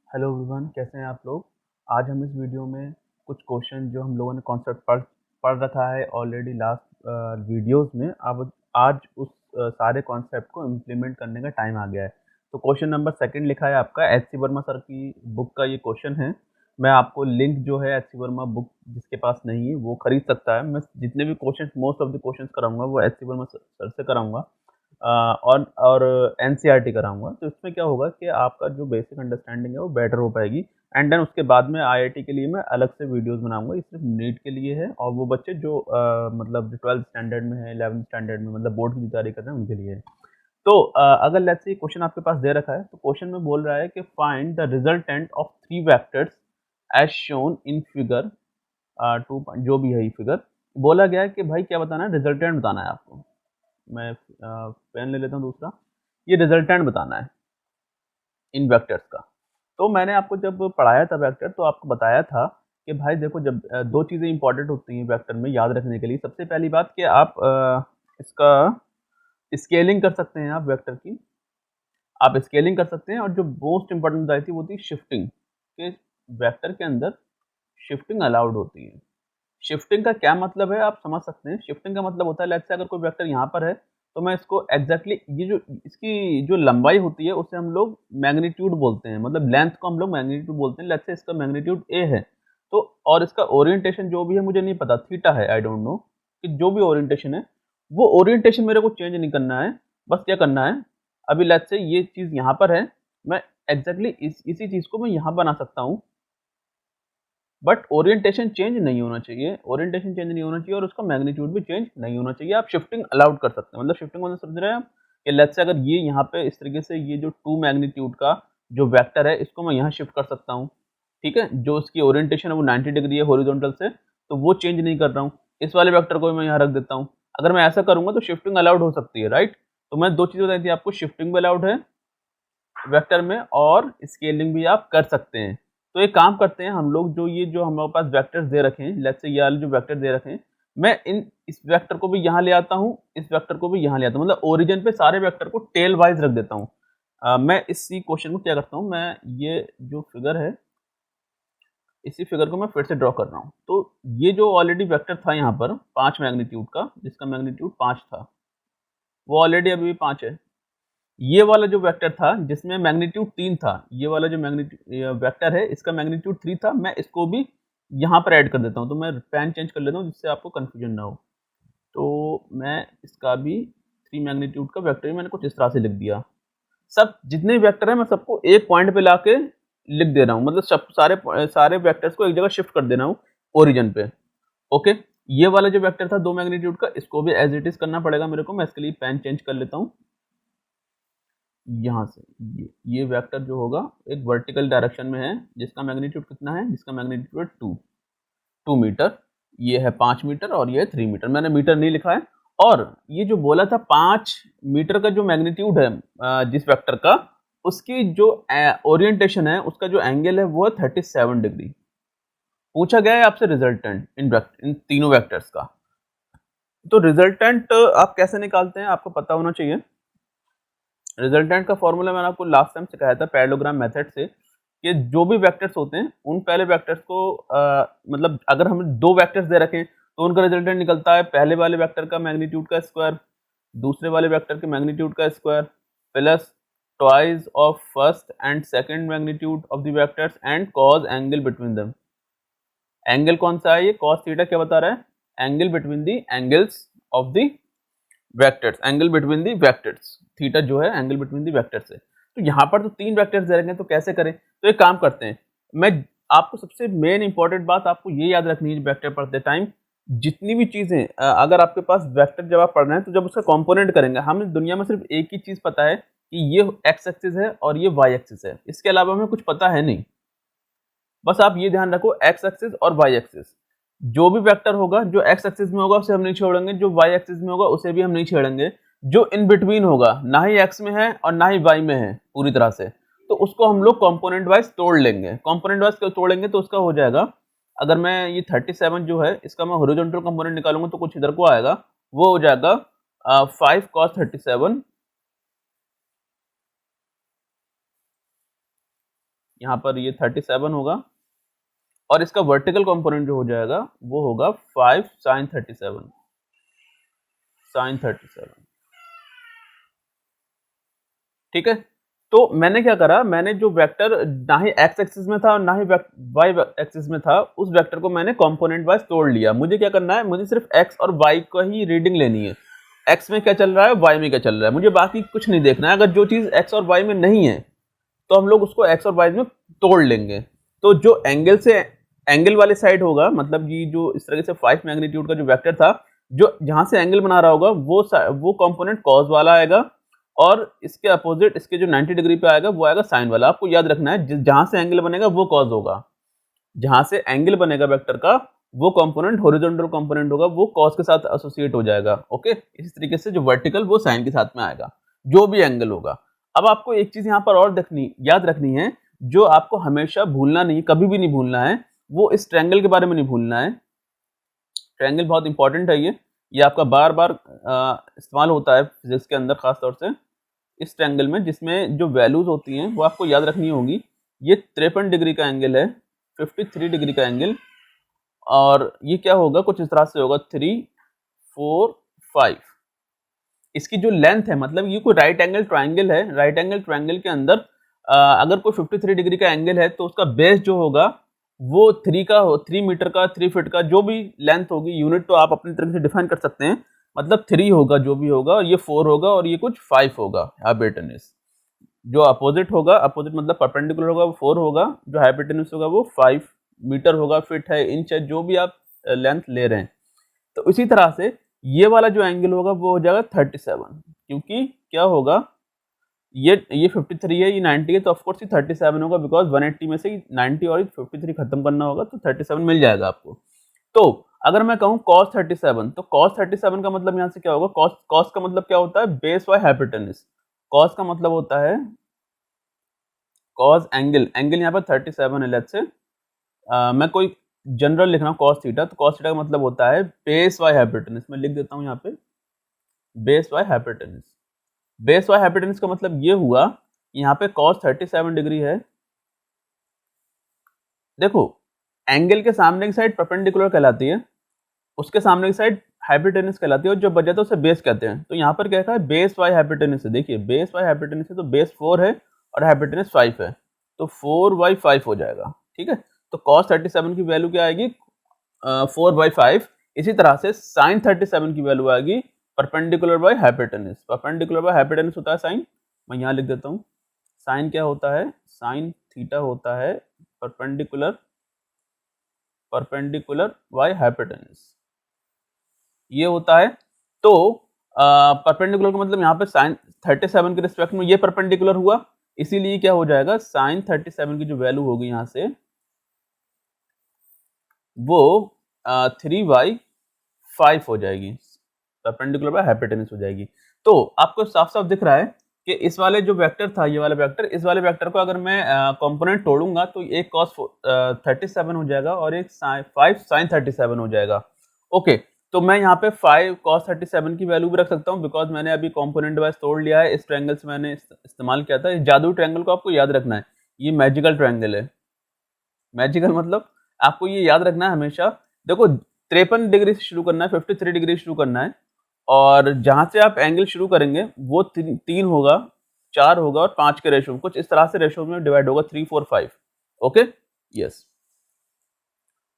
Hello everyone, कैसे हैं आप लोग। आज हम इस वीडियो में कुछ क्वेश्चन जो हम लोगों ने कॉन्सेप्ट पढ़ पढ़ रखा है ऑलरेडी लास्ट वीडियोस में। अब आज उस सारे कॉन्सेप्ट को इम्प्लीमेंट करने का टाइम आ गया है। तो क्वेश्चन नंबर सेकंड लिखा है आपका एच सी वर्मा सर की बुक का ये क्वेश्चन है। मैं आपको लिंक जो है एच सी वर्मा बुक जिसके पास नहीं है वो खरीद सकता है। मैं जितने भी question most of the question कराऊंगा वो एच सी वर्मा सर से कराऊंगा और एनसीईआरटी कराऊँगा। तो इसमें क्या होगा कि आपका जो बेसिक अंडरस्टैंडिंग है वो बेटर हो पाएगी। एंड देन उसके बाद में आईआईटी के लिए मैं अलग से वीडियोज़ बनाऊँगा। ये सिर्फ़ नीट के लिए है और वो बच्चे जो मतलब जो 12th स्टैंडर्ड में है, 11th स्टैंडर्ड में मतलब बोर्ड की जो तैयारी कर रहे हैं उनके लिए है। तो अगर लेट्स से क्वेश्चन आपके पास दे रखा है तो क्वेश्चन में बोल रहा है कि find the resultant of 3 vectors as shown in figure 2 जो भी है ये फिगर। बोला गया है कि भाई क्या बताना है, रिजल्टेंट बताना है आपको। मैं पेन ले लेता हूँ दूसरा। ये रिजल्टेंट बताना है इन वेक्टर्स का। तो मैंने आपको जब पढ़ाया था वेक्टर तो आपको बताया था कि भाई देखो जब 2 चीज़ें इंपॉर्टेंट होती हैं वेक्टर में याद रखने के लिए। सबसे पहली बात कि आप इसका स्केलिंग कर सकते हैं आप वेक्टर की। आप स्केलिंग कर सकते हैं और जो मोस्ट इम्पोर्टेंट बताई थी वो थी शिफ्टिंग, कि वेक्टर के अंदर शिफ्टिंग अलाउड होती है। शिफ्टिंग का क्या मतलब है आप समझ सकते हैं। शिफ्टिंग का मतलब होता है लेट्स से अगर कोई वेक्टर यहाँ पर है तो मैं इसको एग्जैक्टली ये जो इसकी जो लंबाई होती है उसे हम लोग मैग्नीट्यूड बोलते हैं, मतलब लेंथ को हम लोग मैग्नीट्यूड बोलते हैं। लेट्स से इसका मैग्नीट्यूड ए है तो और इसका ओरिएंटेशन जो भी है मुझे नहीं पता, थीटा है, आई डोंट नो कि जो भी ओरिएंटेशन है वो ओरिएंटेशन मेरे को चेंज नहीं करना है। बस क्या करना है, अभी लेट्स से ये चीज़ यहाँ पर है, मैं एग्जैक्टली इसी चीज़ को मैं यहाँ बना सकता हूँ बट ओरिएंटेशन चेंज नहीं होना चाहिए। ओरिएंटेशन चेंज नहीं होना चाहिए और उसका मैग्नीट्यूड भी चेंज नहीं होना चाहिए। आप शिफ्टिंग अलाउड कर सकते हैं, मतलब शिफ्टिंग मतलब समझ रहे हैं आप कि लेट्स से अगर ये यहाँ पे इस तरीके से ये जो 2 मैग्नीट्यूड का जो वेक्टर है इसको मैं यहाँ शिफ्ट कर सकता हूँ, ठीक है। जो उसकी ओरिएंटेशन है वो 90 डिग्री है हॉरिजॉन्टल से, तो वो चेंज नहीं कर रहा हूँ। इस वाले वेक्टर को मैं यहाँ रख देता हूँ। अगर मैं ऐसा करूँगा तो शिफ्टिंग अलाउड हो सकती है, राइट। तो मैं 2 चीज़ें बताई थी आपको, शिफ्टिंग भी अलाउड है वेक्टर में और स्केलिंग भी आप कर सकते हैं। तो एक काम करते हैं हम लोग, जो ये जो हमारे पास वेक्टर्स दे रखे हैं, लेट्स से ये वाले जो वेक्टर दे रखे हैं, मैं इस वेक्टर को भी यहाँ ले आता हूँ, इस वेक्टर को भी यहाँ ले आता हूँ, मतलब ओरिजिन पे सारे वेक्टर को टेल वाइज रख देता हूँ। मैं इसी क्वेश्चन को क्या करता हूँ, मैं ये जो फिगर है इसी फिगर को मैं फिर से ड्रॉ कर रहा हूँ। तो ये जो ऑलरेडी वेक्टर था यहाँ पर 5 मैग्नीट्यूड का, जिसका मैग्नीट्यूड 5 था, वो ऑलरेडी अभी भी 5 है। ये वाला जो वेक्टर था जिसमें मैग्नीट्यूड 3 था, ये वाला जो मैग्नीट्यूड वेक्टर है इसका मैग्नीट्यूड 3 था, मैं इसको भी यहाँ पर ऐड कर देता हूँ। तो मैं पेन चेंज कर लेता हूँ जिससे आपको कन्फ्यूजन ना हो। तो मैं इसका भी 3 मैग्नीट्यूड का वेक्टर मैंने कुछ इस तरह से लिख दिया। सब जितने वेक्टर हैं मैं सबको एक पॉइंट पे लाके लिख दे रहा हूँ, मतलब सब सारे सारे वेक्टर्स को एक जगह शिफ्ट कर देना हूँ ओरिजिन पे। ओके, ये वाला जो वेक्टर था 2 मैग्नीट्यूड का, इसको भी एज इट इज करना पड़ेगा मेरे को। मैं इसके लिए पेन चेंज कर लेता हूँ। यहाँ से ये वेक्टर जो होगा एक वर्टिकल डायरेक्शन में है, जिसका मैग्नीट्यूड कितना है, जिसका मैग्नीट्यूड 2 मीटर। ये है 5 मीटर और ये है 3 मीटर। मैंने मीटर नहीं लिखा है। और ये जो बोला था 5 मीटर का जो मैग्नीट्यूड है जिस वेक्टर का, उसकी जो ओरिएंटेशन है, उसका जो एंगल है वो है 37 डिग्री। पूछा गया है आपसे रिजल्टेंट इन तीनों वेक्टर्स का। तो रिजल्टेंट आप कैसे निकालते हैं आपको पता होना चाहिए। रिजल्टेंट का फॉर्मूला मैंने आपको लास्ट टाइम सिखाया था पैरेललोग्राम मेथड से, कि जो भी वेक्टर्स होते हैं उन पहले वेक्टर्स को मतलब अगर हमें 2 वेक्टर्स दे रखे तो उनका रिजल्टेंट निकलता है पहले वाले वेक्टर का मैग्नीट्यूड का स्क्वायर, दूसरे वाले वेक्टर के मैग्नीट्यूड का square, plus twice of first and second magnitude of the vectors and cause angle between them. Angle कौन सा है, ये कॉस थीटा क्या बता रहा है, angle between the angles of the vectors, angle between the vectors, theta जो है एंगल बिटवीन दी वेक्टर्स है। तो यहाँ पर तो 3 वेक्टर्स दे रखे हैं, तो कैसे करें। तो एक काम करते हैं, मैं आपको सबसे मेन इंपॉर्टेंट बात आपको ये याद रखनी है वेक्टर पढ़ते टाइम, जितनी भी चीजें अगर आपके पास वेक्टर जब आप पढ़ रहे हैं तो जब उसका कंपोनेंट करेंगे, हमें दुनिया में सिर्फ एक ही चीज पता है कि ये एक्स एक्सिस है और ये वाई एक्सिस है, इसके अलावा हमें कुछ पता है नहीं। बस आप ये ध्यान रखो, एक्स एक्सिस और वाई एक्सिस, जो भी वेक्टर होगा जो एक्स एक्सिस में होगा उसे हम नहीं छोड़ेंगे, जो वाई एक्सिस में होगा उसे भी हम नहीं छेड़ेंगे, जो इन बिटवीन होगा ना ही एक्स में है और ना ही वाई में है पूरी तरह से, तो उसको हम लोग कंपोनेंट वाइज तोड़ लेंगे। कंपोनेंट वाइज तोड़ेंगे तो उसका हो जाएगा, अगर मैं ये 37 जो है इसका मैं हॉरिजॉन्टल कंपोनेंट निकालूंगा तो कुछ इधर को आएगा, वो हो जाएगा 5 cos 37 यहाँ पर ये 37 होगा और इसका वर्टिकल कंपोनेंट जो हो जाएगा वो होगा 5 sin 37 sin 37। ठीक है, तो मैंने क्या करा, मैंने जो वेक्टर ना ही x एक्सिस में था और ना ही y एक्सिस में था, उस वेक्टर को मैंने कंपोनेंट वाइज तोड़ लिया। मुझे क्या करना है, मुझे सिर्फ x और y का ही रीडिंग लेनी है। x में क्या चल रहा है, y में क्या चल रहा है, मुझे बाकी कुछ नहीं देखना है। अगर जो चीज़ x और y में नहीं है तो हम लोग उसको x और y में तोड़ लेंगे। तो जो एंगल वाले साइड होगा, मतलब ये जो इस तरह से 5 मैग्नीट्यूड का जो वेक्टर था, जो जहां से एंगल बना रहा होगा वो कंपोनेंट कॉस वाला आएगा, और इसके अपोजिट, इसके जो 90 डिग्री पे आएगा वो आएगा साइन वाला। आपको याद रखना है जहां से एंगल बनेगा वो कॉस होगा, जहां से एंगल बनेगा वेक्टर का वो कंपोनेंट हॉरिजॉन्टल कंपोनेंट होगा, वो कॉस के साथ एसोसिएट हो जाएगा। ओके, इसी तरीके से जो वर्टिकल वो साइन के साथ में आएगा, जो भी एंगल होगा। अब आपको एक चीज यहाँ पर और याद रखनी है, जो आपको हमेशा भूलना नहीं, कभी भी नहीं भूलना है, वो इस ट्रायंगल के बारे में नहीं भूलना है। ट्रायंगल बहुत इंपॉर्टेंट है, ये आपका बार बार इस्तेमाल होता है फिजिक्स के अंदर, खासतौर से इस ट्रायंगल में, जिसमें जो वैल्यूज होती हैं वो आपको याद रखनी होगी। ये 53 डिग्री का एंगल है, 53 डिग्री का एंगल, और ये क्या होगा, कुछ इस तरह से होगा 3 4 5। इसकी जो लेंथ है, मतलब ये कोई राइट एंगल ट्रायंगल है, राइट एंगल ट्रायंगल के अंदर अगर कोई 53 डिग्री का एंगल है तो उसका बेस जो होगा वो 3 मीटर का, 3 फीट का, जो भी लेंथ होगी, यूनिट तो आप अपनी तरह से डिफाइन कर सकते हैं, मतलब 3 होगा जो भी होगा, और ये 4 होगा, और ये कुछ 5 होगा हाइपोटेन्यूज। जो अपोजिट होगा, अपोजिट मतलब परपेंडिकुलर होगा, वो 4 होगा, जो हाइपोटेन्यूज होगा वो 5 मीटर होगा, फीट है, इंच है, जो भी आप लेंथ ले रहे हैं। तो इसी तरह से ये वाला जो एंगल होगा वो हो जाएगा 37, क्योंकि क्या होगा, ये 53 है, ये 90 है, तो ऑफ कोर्स ये 37 होगा, बिकॉज 180 में से 90 और 53 खत्म करना होगा, तो 37 मिल जाएगा आपको। तो अगर मैं कहूँ cos 37, तो cos 37 का मतलब यहाँ से क्या होगा, cos का मतलब क्या होता है, बेस बाय हाइपोटेन्यूज। cos का मतलब होता है cos एंगल यहाँ पर 37 है, लेट्स से मैं कोई जनरल लिख रहा हूँ cos थीटा, तो cos थीटा का मतलब होता है बेस बाय हाइपोटेन्यूज। मैं लिख देता हूँ यहाँ पे base by hypotenuse. Base by hypotenuse का मतलब ये हुआ, यहाँ पे cos 37 डिग्री है। देखो, एंगल के सामने की साइड परपेंडिकुलर कहलाती है, उसके सामने की साइड हाइपोटेन्यूज कहलाती है, और जो बच जाता है उसे बेस कहते हैं। तो यहाँ पर क्या है, बेस बाय हाइपोटेन्यूज है। देखिए, बेस बाय हाइपोटेन्यूज है, तो बेस 4 है और हाइपोटेन्यूज 5 है, तो 4/5 हो जाएगा। ठीक है, तो cos 37 की वैल्यू क्या आएगी, 4/5। इसी तरह से sin 37 की वैल्यू आएगी perpendicular by hypotenuse. Perpendicular by hypotenuse होता है साइन, मैं यहाँ लिख देता हूँ, साइन क्या होता है, साइन थीटा होता है परपेंडिकुलर बाय हाइपोटेन्यूज, ये होता है। तो परपेंडिकुलर का मतलब यहाँ पे साइन 37 के रिस्पेक्ट में ये परपेंडिकुलर हुआ, इसीलिए क्या हो जाएगा, साइन 37 की जो वैल्यू होगी यहाँ से वो 3/5 हो जाएगी, परपेंडिकुलर बाय हाइपोटेन्यूज हो जाएगी। तो आपको साफ साफ दिख रहा है कि इस वाले जो वेक्टर था, ये वाला वेक्टर, इस वाले वेक्टर को अगर मैं कंपोनेंट तोड़ूंगा तो एक cos 37 हो जाएगा और एक 5 sin 37 हो जाएगा। ओके, तो मैं यहाँ पे 5 cos 37 की वैल्यू भी रख सकता हूँ, बिकॉज मैंने अभी कंपोनेंट वाइज तोड़ लिया है। इस ट्रायंगल से मैंने इस्तेमाल किया था, इस जादुई ट्रायंगल को आपको याद रखना है, ये मैजिकल ट्रायंगल है। मैजिकल मतलब आपको ये याद रखना है हमेशा। देखो, 53 डिग्री से शुरू करना है, 53 डिग्री से शुरू करना है, और जहां से आप एंगल शुरू करेंगे वो 3 होगा, 4 होगा और 5 के रेशो, कुछ इस तरह से रेशो में डिवाइड होगा, 3 4 5। Okay, yes.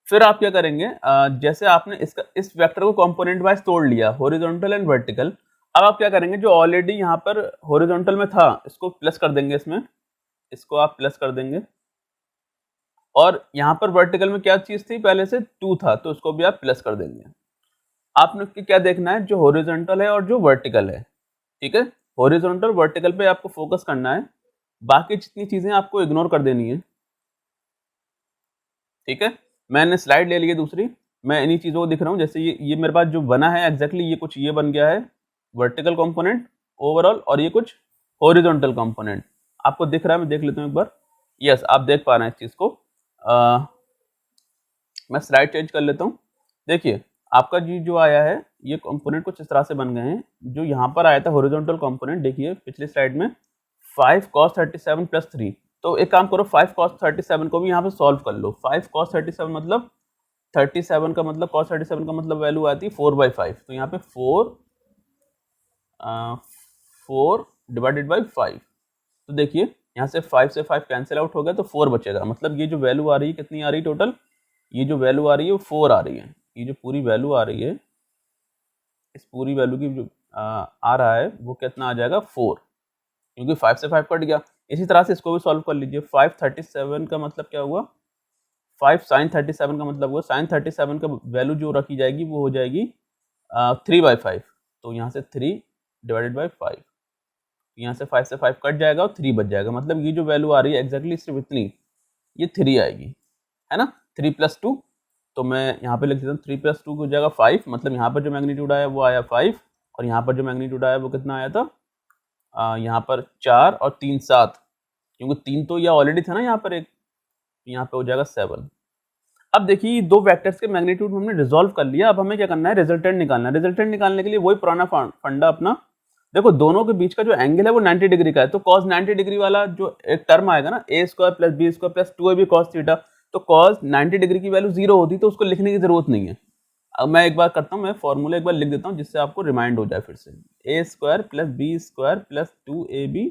फिर आप क्या करेंगे, जैसे आपने इस वेक्टर को कंपोनेंट वाइज तोड़ लिया, हॉरिजॉन्टल एंड वर्टिकल। अब आप क्या करेंगे, जो ऑलरेडी यहाँ पर हॉरिजॉन्टल में था इसको प्लस कर देंगे, इसमें इसको आप प्लस कर देंगे, और यहाँ पर वर्टिकल में क्या चीज थी, पहले से 2 था, तो उसको भी आप प्लस कर देंगे। आपने क्या देखना है, जो हॉरिजॉन्टल है और जो वर्टिकल है। ठीक है, हॉरिजॉन्टल वर्टिकल पे आपको फोकस करना है, बाकी जितनी चीजें आपको इग्नोर कर देनी है। ठीक है, मैंने स्लाइड ले ली है दूसरी, मैं इन्हीं चीजों को दिख रहा हूँ। जैसे ये मेरे पास जो बना है एग्जैक्टली, ये कुछ ये बन गया है वर्टिकल कंपोनेंट ओवरऑल, और ये कुछ हॉरिजॉन्टल कंपोनेंट आपको दिख रहा है। मैं देख लेता हूँ एक बार, यस, आप देख पा रहे हैं इस चीज को। मैं स्लाइड चेंज कर लेता हूँ। देखिए, आपका जी जो आया है, ये कंपोनेंट कुछ इस तरह से बन गए हैं। जो यहाँ पर आया था हॉरिजॉन्टल कंपोनेंट, देखिए पिछली स्लाइड में 5 cos 37 + 3, तो एक काम करो, 5 cos 37 को भी यहाँ पे सॉल्व कर लो। 5 cos 37 मतलब 37 का मतलब cos 37 का मतलब वैल्यू आती है 4/5। तो यहाँ पे 4 डिवाइडेड बाई 5। तो देखिए यहाँ से 5 से 5 कैंसिल आउट हो गया तो 4 बचेगा। मतलब ये जो वैल्यू आ रही है कितनी आ रही है टोटल, ये जो वैल्यू आ रही है वो 4 आ रही है। ये जो पूरी वैल्यू आ रही है, इस पूरी वैल्यू की जो आ रहा है वो कितना आ जाएगा 4, क्योंकि 5 से 5 कट गया। इसी तरह से इसको भी सॉल्व कर लीजिए। 537 का मतलब क्या हुआ, 5 sin 37 का मतलब हुआ, sin 37 का वैल्यू जो रखी जाएगी वो हो जाएगी 3/5। तो यहाँ से 3 डिवाइडेड बाई 5, यहाँ से 5 कट जाएगा और 3 बच जाएगा। मतलब ये जो वैल्यू आ रही है एग्जैक्टली सिर्फ इतनी, ये 3 आएगी, है ना। 3 + 2, तो मैं यहाँ पे लिख देता हूँ 3 + 2 हो जाएगा 5। मतलब यहाँ पर जो मैग्नीट्यूड आया वो आया 5, और यहाँ पर जो मैग्नीट्यूड आया वो कितना आया था, यहाँ पर 4 और 3 7, क्योंकि 3 तो यह ऑलरेडी था ना यहाँ पर एक, यहाँ पे हो जाएगा 7। अब देखिए दो वेक्टर्स के मैग्नीट्यूड हमने रिजॉल्व कर लिया। अब हमें क्या करना है, रिजल्टेंट निकालना है। रिजल्टेंट निकालने के लिए वही पुराना फंडा अपना, देखो दोनों के बीच का जो एंगल है वो 90 डिग्री का है। तो cos 90 डिग्री वाला जो एक टर्म आएगा ना, a² + b² + 2ab cos theta, तो cos 90 डिग्री की वैल्यू 0 होती, तो उसको लिखने की जरूरत नहीं है। अब मैं एक बार करता हूँ, मैं फॉर्मूला एक बार लिख देता हूँ जिससे आपको रिमाइंड हो जाए फिर से। a² + b² + 2ab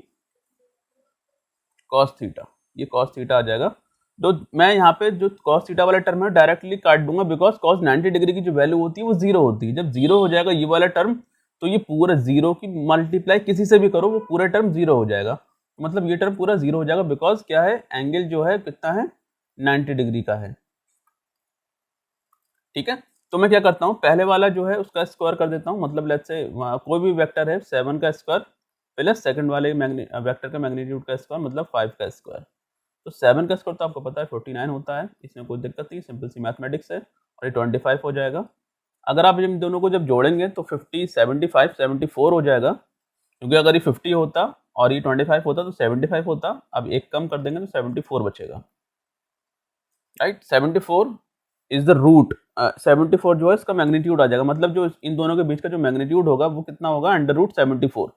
cos theta, ये cos थीटा आ जाएगा। तो मैं यहाँ पे जो cos थीटा वाला टर्म है डायरेक्टली काट दूंगा, बिकॉज cos 90 डिग्री की जो वैल्यू होती है वो 0 होती है। जब 0 हो जाएगा ये वाला टर्म, तो ये पूरा 0 की मल्टीप्लाई किसी से भी करो वो पूरा टर्म 0 हो जाएगा। मतलब ये टर्म पूरा 0 हो जाएगा, बिकॉज क्या है, एंगल जो है कितना है, 90 डिग्री का है। ठीक है, तो मैं क्या करता हूँ, पहले वाला जो है उसका स्क्वायर कर देता हूँ। मतलब लेट्स से कोई भी वेक्टर है 7 का स्क्वायर प्लस सेकंड वाले वेक्टर का मैग्नीट्यूड का स्क्वायर, मतलब 5 का स्क्वायर। तो 7 का स्क्वायर तो आपको पता है 49 होता है, इसमें कोई दिक्कत नहीं, सिंपल सी मैथमेटिक्स है। और ये 25 हो जाएगा। अगर आप इन दोनों को जब जोड़ेंगे तो 50 75 74 हो जाएगा, क्योंकि अगर ये 50 होता और ये 25 होता तो 75 होता। अब एक कम कर देंगे तो 74 बचेगा, राइट। 74 इज द रूट, 74 जो है इसका मैग्नीट्यूड आ जाएगा। मतलब जो इन दोनों के बीच का जो मैग्नीट्यूड होगा वो कितना होगा, √74।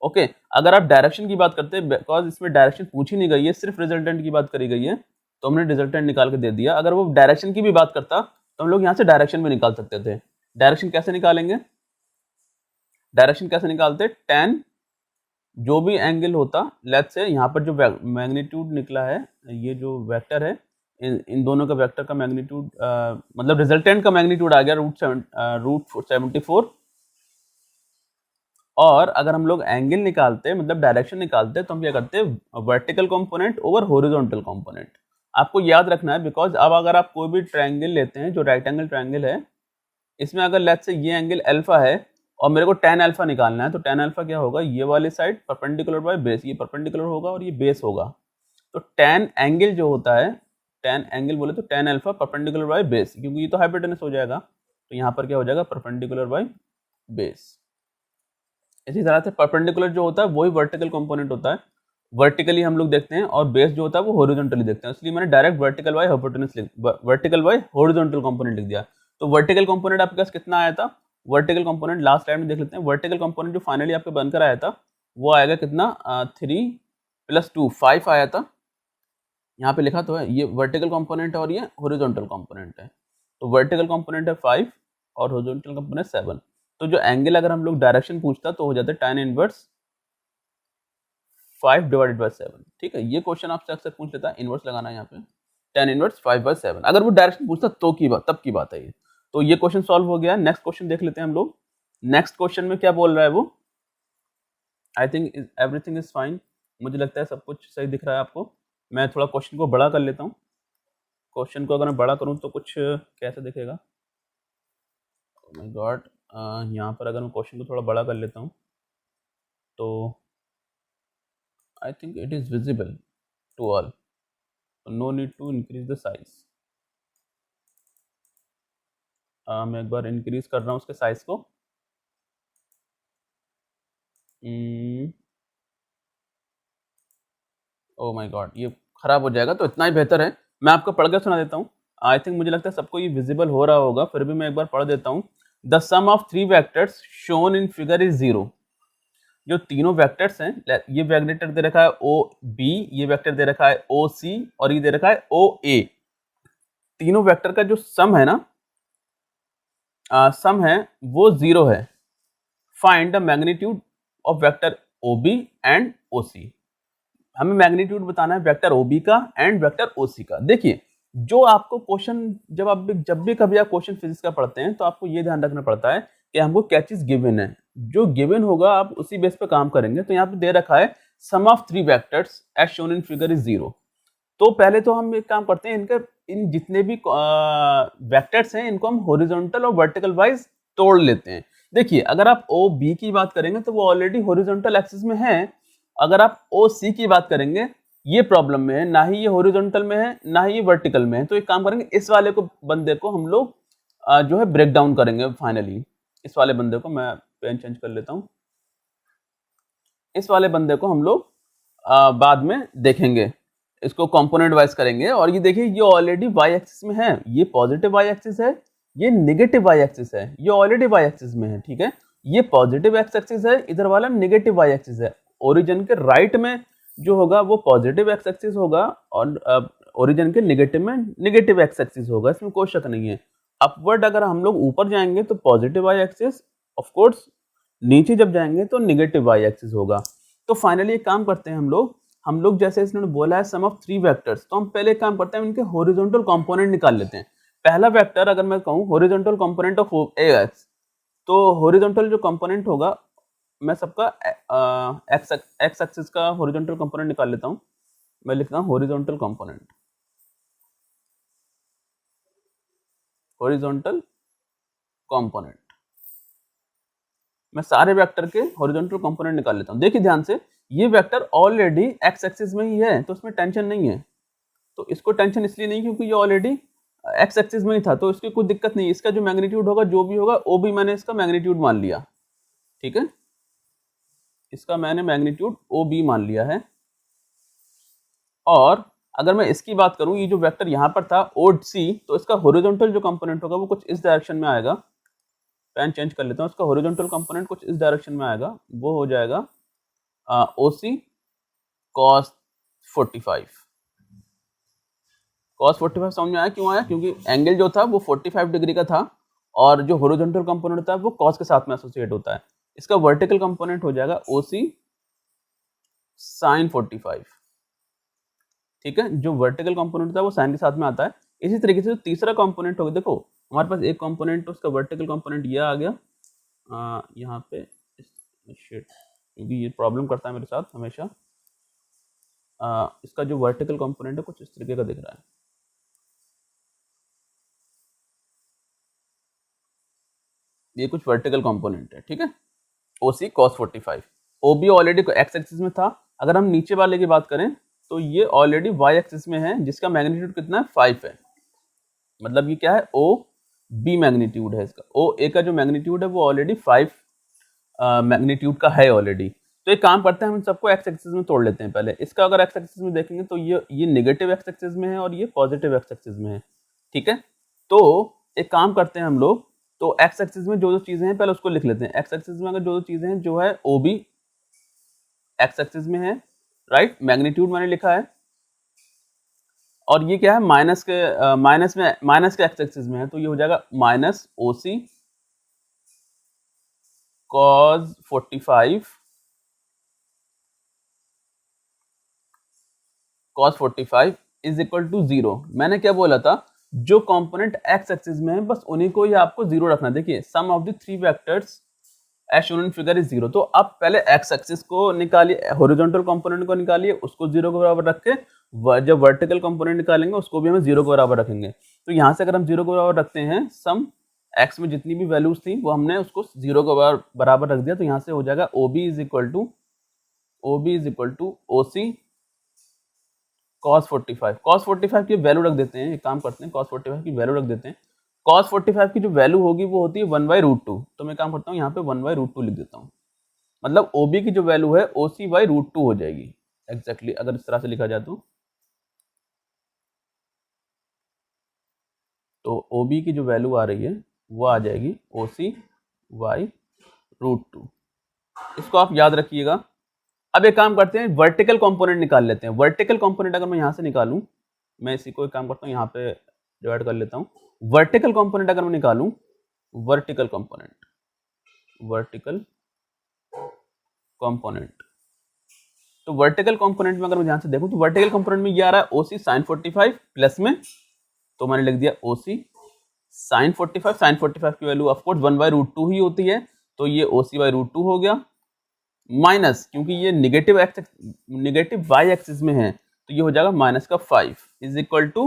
ओके, अगर आप डायरेक्शन की बात करते हैं, बिकॉज इसमें डायरेक्शन पूछी नहीं गई है, सिर्फ रिजल्टेंट की बात करी गई है, तो हमने रिजल्टेंट निकाल के दे दिया। अगर वो डायरेक्शन की भी बात करता तो हम लोग यहाँ से डायरेक्शन भी निकाल सकते थे। डायरेक्शन कैसे निकालेंगे, डायरेक्शन कैसे निकालते, tan जो भी एंगल होता, लेट्स से यहाँ पर जो मैग्नीट्यूड निकला है, ये जो वेक्टर है, इन दोनों का वेक्टर का मैग्नीट्यूड मतलब रिजल्टेंट का मैग्नीट्यूड आ गया √74। और अगर हम लोग एंगल निकालते हैं, मतलब डायरेक्शन निकालते हैं, तो हम क्या करते हैं, vertical component over horizontal component. आपको याद रखना है, बिकॉज अब अगर आप कोई भी ट्रायंगल लेते हैं जो राइट एंगल ट्रायंगल है, इसमें अगर लेट्स से ये एंगल अल्फा है और मेरे को tan अल्फा निकालना है, तो tan अल्फा क्या होगा, ये वाली साइड परपेंडिकुलर बाय बेस, ये परपेंडिकुलर होगा और ये बेस होगा। तो tan एंगल जो होता है, tan एंगल बोले तो tan alpha perpendicular by base, क्योंकि ये तो हाइपोटेनस हो जाएगा, तो यहाँ पर क्या हो जाएगा, परपेंडिकुलर बाय बेस। इसी तरह से परपेंडिकुलर जो होता है वही वर्टिकल कंपोनेंट होता है, वर्टिकली हम लोग देखते हैं, और बेस जो होता है वो हॉरिजॉन्टली देखते हैं। इसलिए मैंने direct vertical by hypotenuse vertical bye horizontal component लिख दिया। तो वर्टिकल कंपोनेंट आपके पास कितना आया था, वर्टिकल कंपोनेंट लास्ट टाइम में देख लेते हैं। वर्टिकल कंपोनेंट जो फाइनली आपके बनकर आया था वो आएगा कितना, 3 + 2 5 आया था। यहाँ पे लिखा तो है, ये वर्टिकल कंपोनेंट है और ये हॉरिजॉन्टल कंपोनेंट है। तो वर्टिकल कंपोनेंट है 5 और हॉरिजॉन्टल कंपोनेंट 7। तो जो एंगल अगर हम लोग डायरेक्शन पूछता तो हो जाता है tan इनवर्स 5 डिवाइडेड बाय 7। ठीक है, ये क्वेश्चन आपसे अक्सर पूछ लेता है, इनवर्स लगाना है यहाँ पे, tan इनवर्स 5/7। अगर वो डायरेक्शन पूछता तो तब की बात है ये। तो ये क्वेश्चन सॉल्व हो गया। नेक्स्ट क्वेश्चन देख लेते हैं हम लोग। नेक्स्ट क्वेश्चन में क्या बोल रहा है वो, I think everything is fine, मुझे लगता है सब कुछ सही दिख रहा है आपको। मैं थोड़ा क्वेश्चन को बड़ा कर लेता हूँ। क्वेश्चन को अगर मैं बड़ा करूँ तो कुछ कैसे दिखेगा, ओह माय गॉड, यहाँ पर अगर मैं क्वेश्चन को थोड़ा बड़ा कर लेता हूँ तो I think it is visible to all, no need to increase the size. मैं एक बार इंक्रीज कर रहा हूँ उसके साइज को। ओह माय गॉड, ये खराब हो जाएगा, तो इतना ही बेहतर है मैं आपको पढ़ के सुना देता हूँ। आई थिंक मुझे लगता है सबको ये विजिबल हो रहा होगा, फिर भी मैं एक बार पढ़ देता हूँ। The sum of 3 vectors shown in figure is 0। जो तीनों वेक्टर्स हैं, ये वेक्टर दे रखा है ओ बी, ये वेक्टर दे रखा है ओ सी और ये दे रखा है ओ ए। तीनों वेक्टर का जो सम है ना, सम है वो 0 है। Find the magnitude of vector O B and O C. हमें मैग्नीट्यूड बताना है वेक्टर ओबी का एंड वेक्टर ओसी का। देखिए, जो आपको क्वेश्चन जब भी कभी आप क्वेश्चन फिजिक्स का पढ़ते हैं तो आपको ये ध्यान रखना पड़ता है कि हमको क्या चीज गिवन है। जो गिवन होगा आप उसी बेस पे काम करेंगे। तो यहाँ पे दे रखा है sum of 3 vectors as shown in figure is 0। तो पहले तो हम एक काम करते हैं, इन जितने भी वेक्टर्स हैं इनको हम हॉरिजॉन्टल और वर्टिकल वाइज तोड़ लेते हैं। देखिए, अगर आप ओ बी की बात करेंगे तो वो ऑलरेडी हॉरिजॉन्टल एक्सिस में है। अगर आप ओ सी की बात करेंगे, ये प्रॉब्लम में है, ना ही ये हॉरिजॉन्टल में है ना ही ये वर्टिकल में है। तो एक काम करेंगे, इस वाले को बंदे को हम लोग जो है ब्रेक डाउन करेंगे फाइनली। इस वाले बंदे को मैं पेन चेंज कर लेता हूं। इस वाले बंदे को हम लोग बाद में देखेंगे, इसको कंपोनेंट वाइज करेंगे। और ये देखिए, ये ऑलरेडी वाई एक्सिस में है, ये पॉजिटिव वाई एक्सिस है, ये नेगेटिव वाई एक्सिस है, ये ऑलरेडी वाई एक्सिस में है। ठीक है, ये पॉजिटिव एक्स एक्सिस है, इधर वाला नेगेटिव वाई एक्सिस है। ओरिजिन के राइट में जो होगा वो पॉजिटिव एक्स एक्सिस होगा और ओरिजिन के नेगेटिव में नेगेटिव एक्स एक्सिस होगा, इसमें कोई शक नहीं है। अपवर्ड अगर हम लोग ऊपर जाएंगे तो positive Y axis, of course नीचे जब जाएंगे तो नेगेटिव वाई एक्सिस होगा। तो फाइनली एक काम करते हैं हम लोग जैसे इसने बोला है सम ऑफ 3 वेक्टर्स, तो हम पहले एक काम करते हैं, इनके हॉरिजॉन्टल कंपोनेंट निकाल लेते हैं। पहला वेक्टर अगर मैं कहूँ horizontal component of A x, तो हॉरिजॉन्टल जो कंपोनेंट होगा, मैं सबका एक्स एक्सिस का हॉरिजॉन्टल कंपोनेंट निकाल लेता हूँ। मैं लिखता हूँ हॉरिजॉन्टल कंपोनेंट, हॉरिजॉन्टल कंपोनेंट। मैं सारे वेक्टर के हॉरिजॉन्टल कंपोनेंट निकाल लेता हूँ। देखिए ध्यान से, ये वेक्टर ऑलरेडी एक्स एक्सिस में ही है तो इसमें टेंशन नहीं है। तो इसको टेंशन इसलिए नहीं क्योंकि ये ऑलरेडी एक्स एक्सिस में ही था, तो इसकी कोई दिक्कत नहीं। इसका जो मैग्नीट्यूड होगा जो भी होगा वो भी मैंने इसका मैग्नीट्यूड मान लिया। ठीक है, इसका मैंने मैग्नीट्यूड ओ बी मान लिया है। और अगर मैं इसकी बात करूं, ये जो वेक्टर यहाँ पर था ओ सी, तो इसका हॉरिजॉन्टल जो कंपोनेंट होगा वो कुछ इस डायरेक्शन में आएगा। पेन चेंज कर लेता हूँ, इसका हॉरिजॉन्टल कंपोनेंट कुछ इस डायरेक्शन में आएगा, वो हो जाएगा ओ सी कॉस 45। कॉस 45 समझ में आया क्यों आया? क्योंकि एंगल जो था वो 45 डिग्री का था और जो हॉरिजॉन्टल कंपोनेंट था वो कॉस के साथ में एसोसिएट होता है। इसका वर्टिकल कंपोनेंट हो जाएगा ओ सी साइन 45। ठीक है, जो वर्टिकल कंपोनेंट था वो साइन के साथ में आता है। इसी तरीके से जो तीसरा कंपोनेंट होगा, देखो हमारे पास एक कंपोनेंट, उसका वर्टिकल कंपोनेंट ये आ गया यहाँ पे। शिट, क्योंकि ये प्रॉब्लम करता है मेरे साथ हमेशा। इसका जो वर्टिकल कंपोनेंट है कुछ इस तरीके का दिख रहा है। ये कुछ वर्टिकल कंपोनेंट है। ठीक है, O C cos 45। O B already x axis में था। अगर हम नीचे वाले की बात करें तो ये ऑलरेडी वाई एक्सिस में है, जिसका मैग्नीट्यूड कितना है 5 है। मतलब ये क्या है, ओ बी मैग्नीट्यूड है इसका। ओ ए का जो मैग्नीट्यूड है वो ऑलरेडी 5 मैग्नीट्यूड का है ऑलरेडी। तो एक काम करते हैं, हम इन सबको एक्स एक्सिस में तोड़ लेते हैं। पहले इसका अगर एक्स एक्सिस में देखेंगे तो ये नेगेटिव एक्स एक्सिस में है और ये पॉजिटिव एक्स एक्सिस में है। ठीक है, तो एक काम करते हैं हम लोग, तो एक्स एक्सिस में जो जो चीजें हैं पहले उसको लिख लेते हैं। एक्स एक्सिस में अगर जो जो चीजें हैं, जो है ओ बी एक्स एक्सिस में है, राइट, मैग्नीट्यूड मैंने लिखा है। और ये क्या है, माइनस के एक्स एक्सिस में है, तो ये हो जाएगा minus O C cos 45 cos 45 is equal to 0। मैंने क्या बोला था, जो कंपोनेंट एक्स एक्सिस में है बस उन्हीं को ही आपको 0 रखना। देखिए, sum of the 3 vectors as shown in figure is 0। तो अब पहले एक्स एक्सिस को निकालिए, हॉरिजॉन्टल कंपोनेंट को निकालिए, उसको 0 के बराबर रख के जब वर्टिकल कंपोनेंट निकालेंगे उसको भी हमें 0 के बराबर रखेंगे। तो यहाँ से अगर हम 0 के बराबर रखते हैं, सम एक्स में जितनी भी वैल्यूज थी वो हमने उसको 0 के बराबर रख दिया। तो यहाँ से हो जाएगा O B is equal to O C cos 45। cos 45 की वैल्यू रख देते हैं, एक काम करते हैं, cos 45 की वैल्यू रख देते हैं। cos 45 की जो वैल्यू होगी वो होती है 1/√2। तो मैं काम करता हूँ, यहाँ पे 1/√2 लिख देता हूँ। मतलब OB की जो वैल्यू है OC/√2 हो जाएगी एग्जैक्टली, अगर इस तरह से लिखा जाए तो OB की जो वैल्यू आ रही है वो आ जाएगी OC/√2। इसको आप याद रखिएगा। अब एक काम करते हैं, वर्टिकल कंपोनेंट निकाल लेते हैं। वर्टिकल कंपोनेंट अगर मैं यहाँ से निकालूं, मैं इसी को एक काम करता हूँ, यहाँ पे डिवाइड कर लेता हूँ। वर्टिकल कंपोनेंट अगर मैं निकालूं, वर्टिकल कंपोनेंट, वर्टिकल कंपोनेंट, तो वर्टिकल कंपोनेंट में अगर मैं ध्यान से देखूं तो वर्टिकल कंपोनेंट में ये आ रहा है ओसी साइन 45 प्लस में, तो मैंने लिख दिया ओसी साइन 45। साइन 45 की वैल्यू ऑफकोर्स 1/√2 ही होती है, तो ये OC/√2 हो गया, माइनस क्योंकि ये नेगेटिव वाई एक्सिस में है तो ये हो जाएगा माइनस का 5 इज इक्वल टू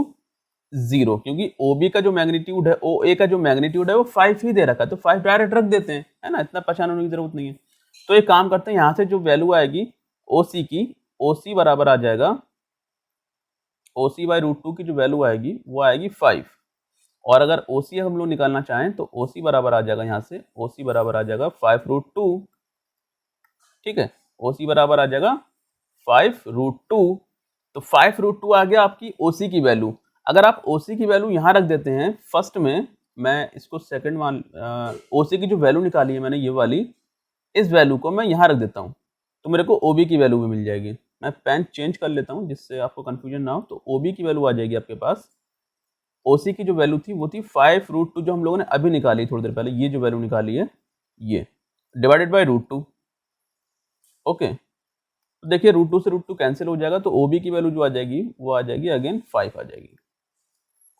0, क्योंकि OB का जो मैग्नीट्यूड है, OA का जो मैग्नीट्यूड है वो 5 ही दे रखा है, तो 5 डायरेक्ट रख देते हैं, है ना, इतना परेशान होने की जरूरत नहीं है। तो एक काम करते हैं, यहाँ से जो वैल्यू आएगी OC की, OC बराबर आ जाएगा, OC/√2 की जो वैल्यू आएगी वो आएगी 5, और अगर OC हम लोग निकालना चाहें तो OC बराबर आ जाएगा, यहाँ से OC बराबर आ जाएगा 5√2, ठीक है, OC बराबर आ जाएगा 5√2, तो 5√2 आ गया आपकी OC की वैल्यू। अगर आप OC की वैल्यू यहाँ रख देते हैं फर्स्ट में, मैं इसको सेकंड मान, OC की जो वैल्यू निकाली है मैंने ये वाली, इस वैल्यू को मैं यहाँ रख देता हूँ, तो मेरे को OB की वैल्यू भी मिल जाएगी। मैं पेन चेंज कर लेता हूँ जिससे आपको कंफ्यूजन ना हो, तो OB की वैल्यू आ जाएगी आपके पास, OC की जो वैल्यू थी वो थी 5√2 जो हम लोगों ने अभी निकाली थोड़ी देर पहले, ये जो वैल्यू निकाली है ये डिवाइडेड बाई √2। ओके, तो देखिए √2 से √2 कैंसिल हो जाएगा, तो OB की वैल्यू जो आ जाएगी वो आ जाएगी अगेन 5 आ जाएगी।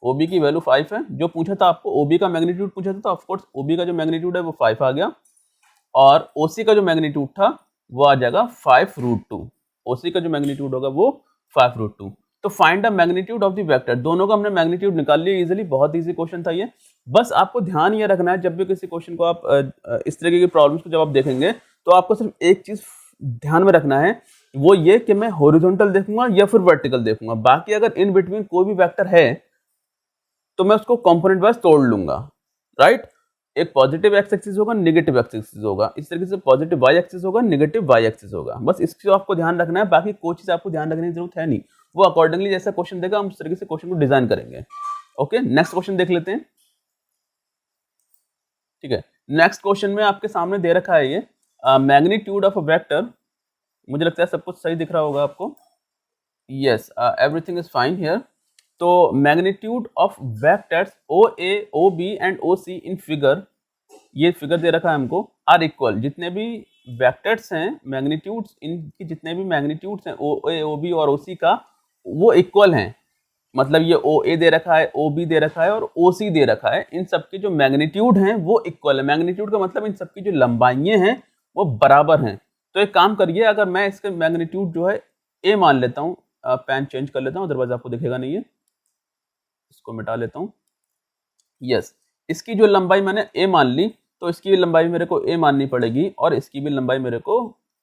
OB की वैल्यू 5 है, जो पूछा था आपको OB का मैग्नीट्यूड पूछा था, तो ऑफकोर्स OB का जो मैग्नीट्यूड है वो 5 आ गया, और OC का जो मैग्नीट्यूड था वो आ जाएगा 5√2। OC का जो मैग्नीट्यूड होगा वो 5√2। तो find the magnitude of the vector, दोनों का हमने मैग्नीट्यूड निकाल लिया इजीली, बहुत इजी क्वेश्चन था ये। बस आपको ध्यान ये रखना है, जब भी किसी क्वेश्चन को आप इस तरीके की प्रॉब्लम्स को जब आप देखेंगे तो आपको सिर्फ एक चीज ध्यान में रखना है, वो ये कि मैं हॉरिजॉन्टल देखूंगा या फिर वर्टिकल देखूंगा। बाकी अगर इन बिटवीन कोई भी वेक्टर है तो मैं उसको कंपोनेंट वाइज तोड़ लूंगा, राइट। एक पॉजिटिव एक्स एक्सिस होगा, नेगेटिव एक्स एक्सिस होगा, इस तरीके से पॉजिटिव वाई एक्सिस होगा, नेगेटिव वाई एक्सिस होगा, बस इसको आपको ध्यान रखना है। बाकी कोई चीज आपको ध्यान रखने की जरूरत है नहीं, वो अकॉर्डिंगली जैसा क्वेश्चन देगा हम उस तरीके से क्वेश्चन को डिजाइन करेंगे। ओके, नेक्स्ट क्वेश्चन देख लेते हैं। ठीक है, नेक्स्ट क्वेश्चन में आपके सामने दे रखा है ये मैग्नीट्यूड ऑफ अ वेक्टर, मुझे लगता है सब कुछ सही दिख रहा होगा आपको, yes everything is fine here. तो magnitude of vectors OA, OB and OC in figure, ये फिगर दे रखा है हमको, आर इक्वल, जितने भी वेक्टर्स हैं मैग्नीट्यूड्स, इनकी जितने भी मैग्नीट्यूड्स हैं OA, OB और OC का, वो इक्वल हैं। मतलब ये OA दे रखा है, OB दे रखा है और OC दे रखा है, इन सबके जो मैग्नीट्यूड हैं वो इक्वल है। मैग्नीट्यूड का मतलब इन सबकी जो लंबाइयाँ हैं वो बराबर हैं। तो एक काम करिए, अगर मैं इसके मैग्नीट्यूड जो है A मान लेता हूँ, पेन चेंज कर लेता हूँ अदरवाइज आपको दिखेगा नहीं है, इसको मिटा लेता हूँ, यस। इसकी जो लंबाई मैंने A मान ली, तो इसकी भी लंबाई मेरे को A माननी पड़ेगी और इसकी भी लंबाई मेरे को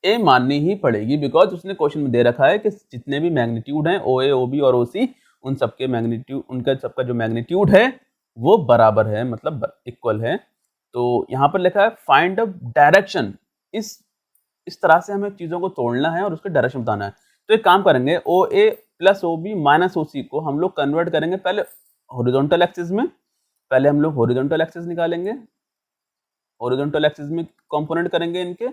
A माननी ही पड़ेगी, बिकॉज उसने क्वेश्चन में दे रखा है कि जितने भी मैग्नीट्यूड हैं OA, OB और OC, उन सबके मैग्नीट्यूड, उनका सबका जो मैग्नीट्यूड है वो बराबर है, मतलब इक्वल है। तो यहाँ पर लिखा है फाइंड द डायरेक्शन, इस तरह से हमें चीज़ों को तोड़ना है और उसका डायरेक्शन बताना है। तो एक काम करेंगे, OA plus OB minus OC को हम लोग कन्वर्ट करेंगे पहले हॉरिजॉन्टल एक्सिस में, पहले हम लोग हॉरिजॉन्टल एक्सिस निकालेंगे, हॉरिजॉन्टल एक्सिस में कंपोनेंट करेंगे इनके,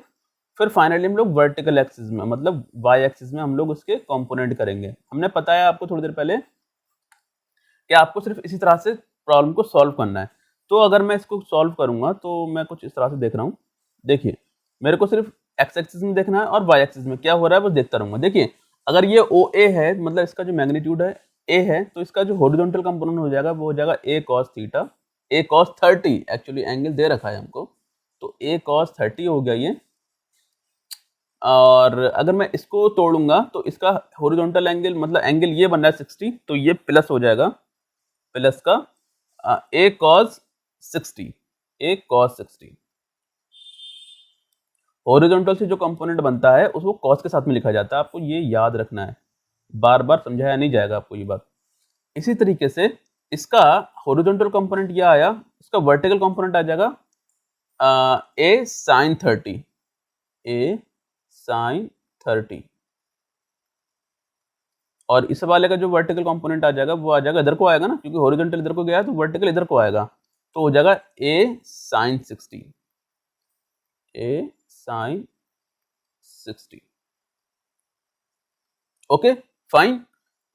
फिर फाइनली हम लोग वर्टिकल एक्सिस में, मतलब वाई एक्सिस में हम लोग उसके कंपोनेंट करेंगे। हमने बताया आपको थोड़ी देर पहले कि आपको सिर्फ इसी तरह से प्रॉब्लम को सॉल्व करना है। तो अगर मैं इसको सॉल्व करूंगा तो मैं कुछ इस तरह से देख रहा हूँ, देखिए मेरे को सिर्फ एक्स एक्सिस में देखना है और वाई एक्सिस में क्या हो रहा है बस देखता रहूंगा। देखिए अगर ये OA है, मतलब इसका जो मैग्नीट्यूड है A है, तो इसका जो हॉरिजॉन्टल कंपोनेंट हो जाएगा वो हो जाएगा A cos theta, A cos 30, actually angle दे रखा है हमको, तो A cos 30 हो गया ये। और अगर मैं इसको तोड़ूंगा तो इसका हॉरिजॉन्टल एंगल, मतलब एंगल ये बन रहा है 60, तो ये प्लस हो जाएगा, प्लस का A cos 60, A cos 60। Horizontal से जो कंपोनेंट बनता है उसको कॉस के साथ में लिखा जाता है, आपको ये याद रखना है, बार बार समझाया नहीं जाएगा आपको ये बात। इसी तरीके से इसका हॉरिजॉन्टल कंपोनेंट ये आया, इसका वर्टिकल कंपोनेंट आ जाएगा A sin 30, A sin 30, और इस वाले का जो वर्टिकल कंपोनेंट आ जाएगा वो आ जाएगा, इधर को आएगा ना, क्योंकि हॉरिजॉन्टल इधर को गया है तो वर्टिकल इधर को आएगा, तो हो जाएगा A sin 60, A sin 60। Okay fine.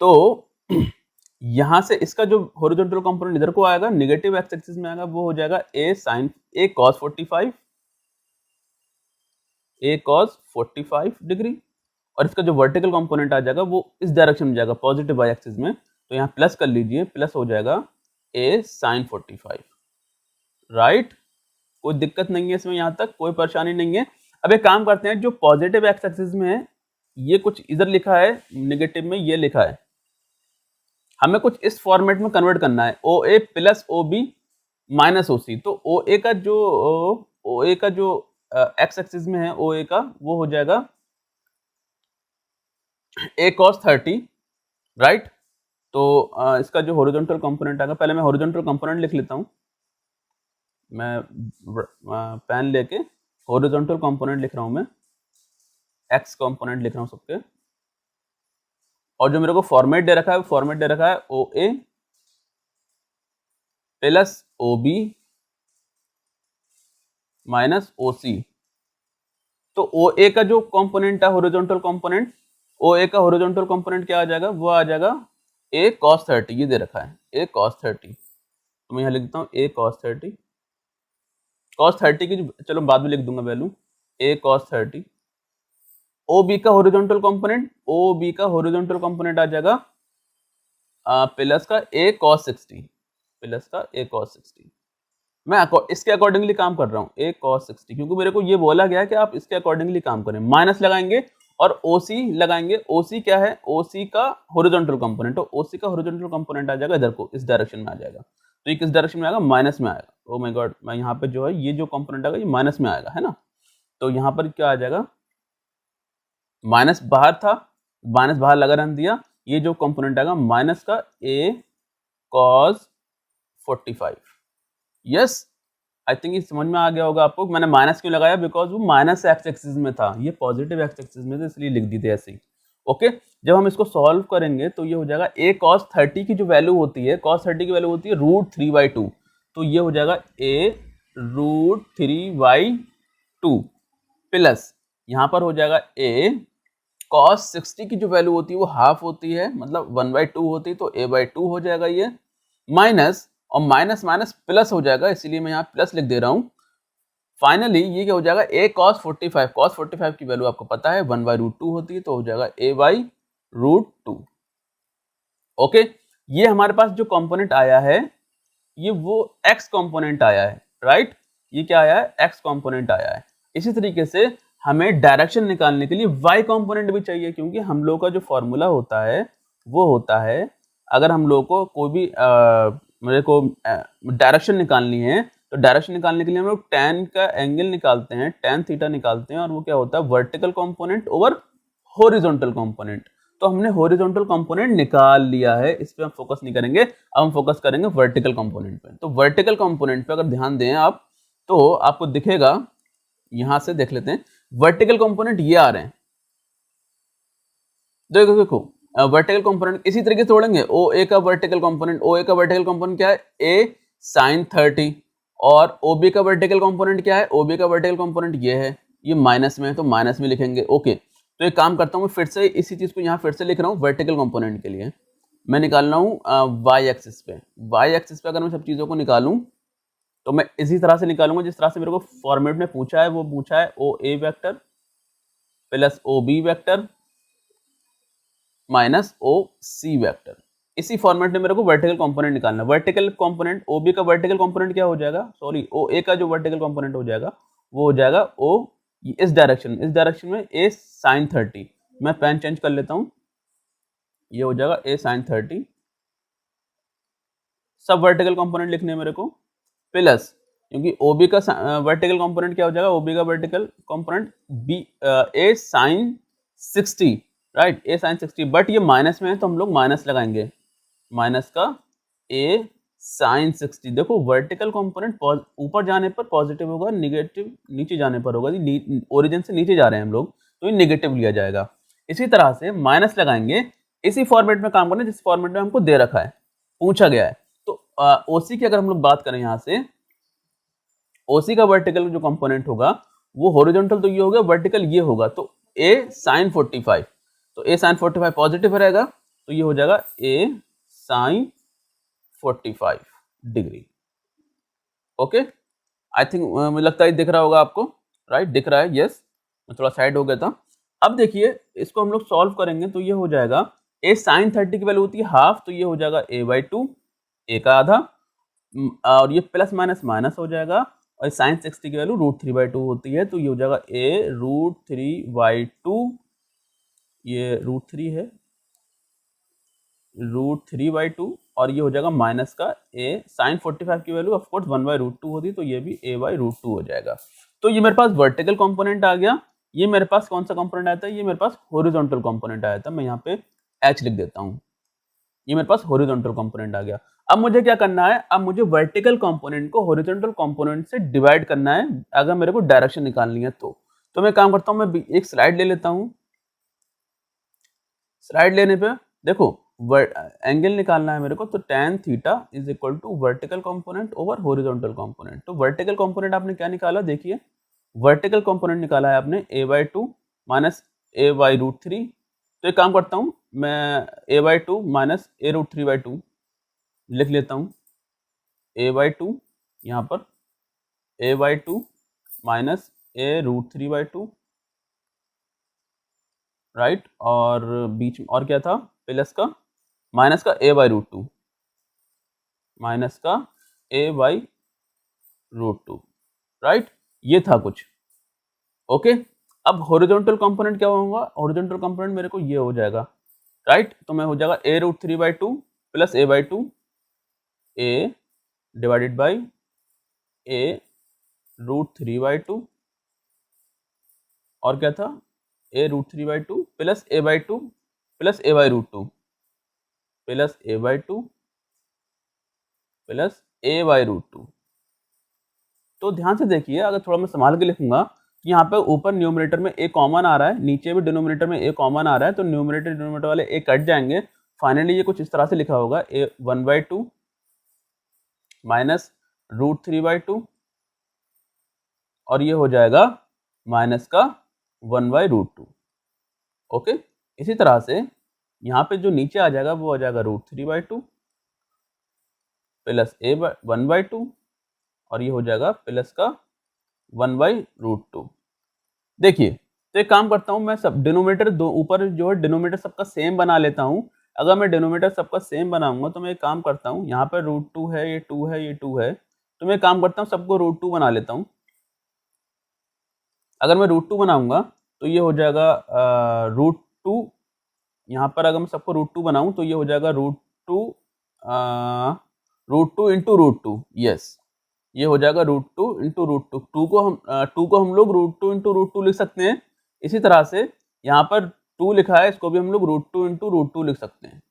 तो यहां से इसका जो हॉरिजॉन्टल कंपोनेंट इधर को आएगा, नेगेटिव एक्स एक्सिस में आएगा, वो हो जाएगा a cos 45, a cos 45 degree. और इसका जो वर्टिकल कंपोनेंट आ जाएगा वो इस डायरेक्शन में जाएगा, पॉजिटिव वाई एक्सिस में। तो यहाँ प्लस कर लीजिए, प्लस हो जाएगा a sin 45, राइट। कोई दिक्कत नहीं है इसमें, यहाँ तक कोई परेशानी नहीं है। अब एक काम करते हैं, जो पॉजिटिव एक्स एक्सिस में है ये कुछ इधर लिखा है, नेगेटिव में ये लिखा है, हमें कुछ इस फॉर्मेट में कन्वर्ट करना है, OA plus OB minus OC। तो OA का जो एक्स एक्सिस में है OA का, वो हो जाएगा a cos 30, राइट। तो इसका जो हॉरिजॉन्टल कंपोनेंट आएगा, पहले मैं हॉरिजॉन्टल कंपोनेंट लिख लेता हूं, मैं पेन लेके हॉरिजॉन्टल कंपोनेंट लिख रहा हूं, मैं एक्स कंपोनेंट लिख रहा हूं सबके। और जो मेरे को फॉर्मेट दे रखा है, फॉर्मेट दे रखा है OA plus OB minus OC। तो OA का जो कंपोनेंट है हॉरिजॉन्टल कंपोनेंट, OA का हॉरिजॉन्टल कंपोनेंट क्या आ जाएगा, वो आ जाएगा a cos 30, ये दे रखा है a cos 30। तो मैं यहाँ लिख देता हूँ a cos 30, cos 30 की चलो बाद में लिख दूंगा वैल्यू, a cos 30। OB का हॉरिजॉन्टल कंपोनेंट, OB का हॉरिजॉन्टल कंपोनेंट आ जाएगा प्लस का a cos 60, प्लस का a cos 60। मैं इसके अकॉर्डिंगली काम कर रहा हूँ, a cos 60, क्योंकि मेरे को ये बोला गया है कि आप इसके अकॉर्डिंगली काम करें। माइनस लगाएंगे और OC लगाएंगे। OC क्या है, OC का हॉरिजॉन्टल कंपोनेंट। तो OC का हॉरिजॉन्टल कंपोनेंट आ जाएगा इधर को, इस डायरेक्शन में आ जाएगा। तो ये किस डायरेक्शन में आएगा, माइनस में आएगा। ओ माय गॉड, मैं यहाँ पे जो है ये जो कंपोनेंट आएगा ये माइनस में आएगा, है ना। तो यहाँ पर क्या आ जाएगा, माइनस बाहर था, माइनस बाहर लगा रहने दिया, ये जो कंपोनेंट आएगा माइनस का a cos 45। Yes, I think ये समझ में आ गया होगा आपको। मैंने माइनस क्यों लगाया, बिकॉज वो माइनस एक्स एक्सिस में था, ये पॉजिटिव एक्स एक्सिस में था, इसलिए लिख दी थी ऐसे ही। ओके, जब हम इसको सॉल्व करेंगे तो ये हो जाएगा a cos 30 की जो वैल्यू होती है, cos 30 की वैल्यू होती है √3/2। तो ये हो जाएगा a √3/2 प्लस यहाँ पर हो जाएगा a cos 60 की जो वैल्यू होती है वो हाफ होती है, मतलब 1/2 होती है, तो a/2 हो जाएगा ये, माइनस और माइनस माइनस प्लस हो जाएगा, इसीलिए मैं यहाँ प्लस लिख दे रहा हूँ। फाइनली ये क्या हो जाएगा, a cos 45, cos 45 की वैल्यू आपको पता है 1/√2 होती है, तो हो जाएगा a/√2। ओके, ये हमारे पास जो कंपोनेंट आया है ये वो x कंपोनेंट आया है, राइट। ये क्या आया है, x कंपोनेंट आया है। इसी तरीके से हमें डायरेक्शन निकालने के लिए y कंपोनेंट भी चाहिए, क्योंकि हम लोग का जो फॉर्मूला होता है वो होता है, अगर हम लोग को कोई भी मेरे को डायरेक्शन निकालनी है, तो डायरेक्शन निकालने के लिए हम लोग tan का एंगल निकालते हैं, tan थीटा निकालते हैं, और वो क्या होता है, vertical component over horizontal component. तो हमने हॉरिजॉन्टल कंपोनेंट निकाल लिया है, इस पे हम फोकस नहीं करेंगे, अब हम फोकस करेंगे वर्टिकल कंपोनेंट पे। तो वर्टिकल कंपोनेंट पे अगर ध्यान दें आप, तो आपको दिखेगा, यहां से देख लेते हैं, वर्टिकल कंपोनेंट ये आ रहे हैं, देखो देखो, वर्टिकल कंपोनेंट इसी तरीके से तोड़ेंगे। OA का वर्टिकल कंपोनेंट, OA का वर्टिकल कंपोनेंट क्या है, a sin 30, और OB का वर्टिकल कंपोनेंट क्या है, OB का वर्टिकल कंपोनेंट ये है, ये माइनस में है तो माइनस में लिखेंगे। ओके, तो एक काम करता हूँ, मैं फिर से इसी चीज को यहाँ फिर से लिख रहा हूँ। वर्टिकल कंपोनेंट के लिए मैं निकाल रहा हूँ y एक्सिस पे, y एक्सिस पे अगर मैं सब चीजों को निकालूं तो मैं इसी तरह से निकालूंगा जिस तरह से मेरे को फॉर्मेट में पूछा है। वो पूछा है OA vector plus OB vector minus OC vector. इसी फॉर्मेट में मेरे को वर्टिकल कंपोनेंट निकालना है। वर्टिकल कंपोनेंट, OB का वर्टिकल कंपोनेंट क्या हो जाएगा, सॉरी OA का जो वर्टिकल कंपोनेंट हो जाएगा वो हो जाएगा O, इस डायरेक्शन में a sin 30। मैं पेन चेंज कर लेता हूं, ये हो जाएगा a sin 30। सब वर्टिकल कंपोनेंट लिखने हैं मेरे को, प्लस क्योंकि OB का वर्टिकल कंपोनेंट क्या हो जाएगा, OB का vertical component a sin 60, right, a sin 60, but ये माइनस में है तो हम लोग माइनस लगाएंगे, माइनस का a sin 60। देखो वर्टिकल कंपोनेंट ऊपर जाने पर पॉजिटिव होगा, निगेटिव नीचे जाने पर होगा, ओरिजिन से नीचे जा रहे हैं हम लोग तो ये निगेटिव लिया जाएगा। इसी तरह से माइनस लगाएंगे, इसी फॉर्मेट में काम करना जिस फॉर्मेट में हमको दे रखा है, पूछा गया है। तो OC की अगर हम लोग बात करें, यहाँ से OC का वर्टिकल जो कंपोनेंट होगा वो हॉरिजॉन्टल तो ये होगा, वर्टिकल ये होगा, तो a sin 45, तो a sin 45 पॉजिटिव रहेगा, तो ये हो जाएगा a sin 45 degree. Okay, I think मुझे लगता है दिख रहा होगा आपको, राइट? दिख रहा है, यस। मैं थोड़ा साइड हो गया था। अब देखिए इसको हम लोग सॉल्व करेंगे तो ये हो जाएगा a sin 30 की वैल्यू होती है हाफ, तो ये हो जाएगा a/2, a का आधा, और ये प्लस माइनस माइनस हो जाएगा, और sin 60 की वैल्यू √3/2 होती है, तो ये हो जाएगा a√3/2, ये √3 है, √3/2, और ये हो जाएगा माइनस का a sin 45 की वैल्यू ऑफ कोर्स 1/√2 होती है, तो ये भी a/√2 हो जाएगा। तो ये मेरे पास वर्टिकल कंपोनेंट आ गया। ये मेरे पास कौन सा कंपोनेंट आया था? ये मेरे पास हॉरिजॉन्टल कंपोनेंट आया था। मैं यहाँ पे h लिख देता हूँ। ये मेरे पास हॉरिजॉन्टल कंपोनेंट आ गया। अब मुझे क्या करना है? अब मुझे वर्टिकल कंपोनेंट को हॉरिजॉन्टल कंपोनेंट से डिवाइड करना है, अगर मेरे को डायरेक्शन निकालनी है तो मैं काम करता हूँ, मैं एक स्लाइड ले लेता हूँ। स्लाइड लेने पे देखो एंगल निकालना है मेरे को, तो tan theta is equal to vertical component over horizontal component. तो वर्टिकल कंपोनेंट आपने क्या निकाला? देखिए वर्टिकल कंपोनेंट निकाला है आपने a/2 माइनस a/√3। तो एक काम करता हूँ, मैं a/2 माइनस a√3/2 लिख लेता हूँ। a/2 यहाँ पर a/2 माइनस a√3/2, राइट, और बीच में और क्या था? प्लस का माइनस का a/√2, माइनस का a/√2, राइट, ये था कुछ। ओके, अब हॉरिजॉन्टल कंपोनेंट क्या होगा? हॉरिजॉन्टल कंपोनेंट मेरे को ये हो जाएगा, राइट, तो मैं हो जाएगा a√3/2 plus a/2, a divided by a√3/2, और क्या था? a√3/2 plus a/2 plus a/√2 plus a/2 plus a/√2। तो ध्यान से देखिए, अगर थोड़ा मैं संभाल के लिखूंगा कि यहाँ पे ऊपर न्यूमरेटर में a कॉमन आ रहा है, नीचे भी डिनोमिनेटर में a कॉमन आ रहा है, तो न्यूमरेटर डिनोमिनेटर वाले a कट जाएंगे। फाइनली ये कुछ इस तरह से लिखा होगा a 1/2 माइनस √3/2, और ये हो जाएगा माइनस का 1/√2। ओके, इसी तरह से यहाँ पे जो नीचे आ जाएगा वो आ जाएगा √3/2 प्लस a1/2, और ये हो जाएगा प्लस का 1/√2। देखिए, तो एक काम करता हूँ, मैं सब डिनोमिनेटर दो ऊपर जो है डिनोमिनेटर सबका सेम बना लेता हूँ। अगर मैं डिनोमिनेटर सबका सेम बनाऊंगा तो मैं एक काम करता हूँ, यहाँ पर √2 है, ये 2 है, ये 2 है, तो मैं एक काम करता हूँ सबको √2 बना लेता हूँ। अगर मैं √2 बनाऊंगा तो ये हो जाएगा √2, यहाँ पर अगर मैं सबको √2 बनाऊं तो ये हो जाएगा √2 इंटू √2, यस, ये हो जाएगा √2 इंटू √2। 2 को हम लोग √2 इंटू √2 लिख सकते हैं। इसी तरह से यहाँ पर 2 लिखा है, इसको भी हम लोग √2 इंटू √2 लिख सकते हैं,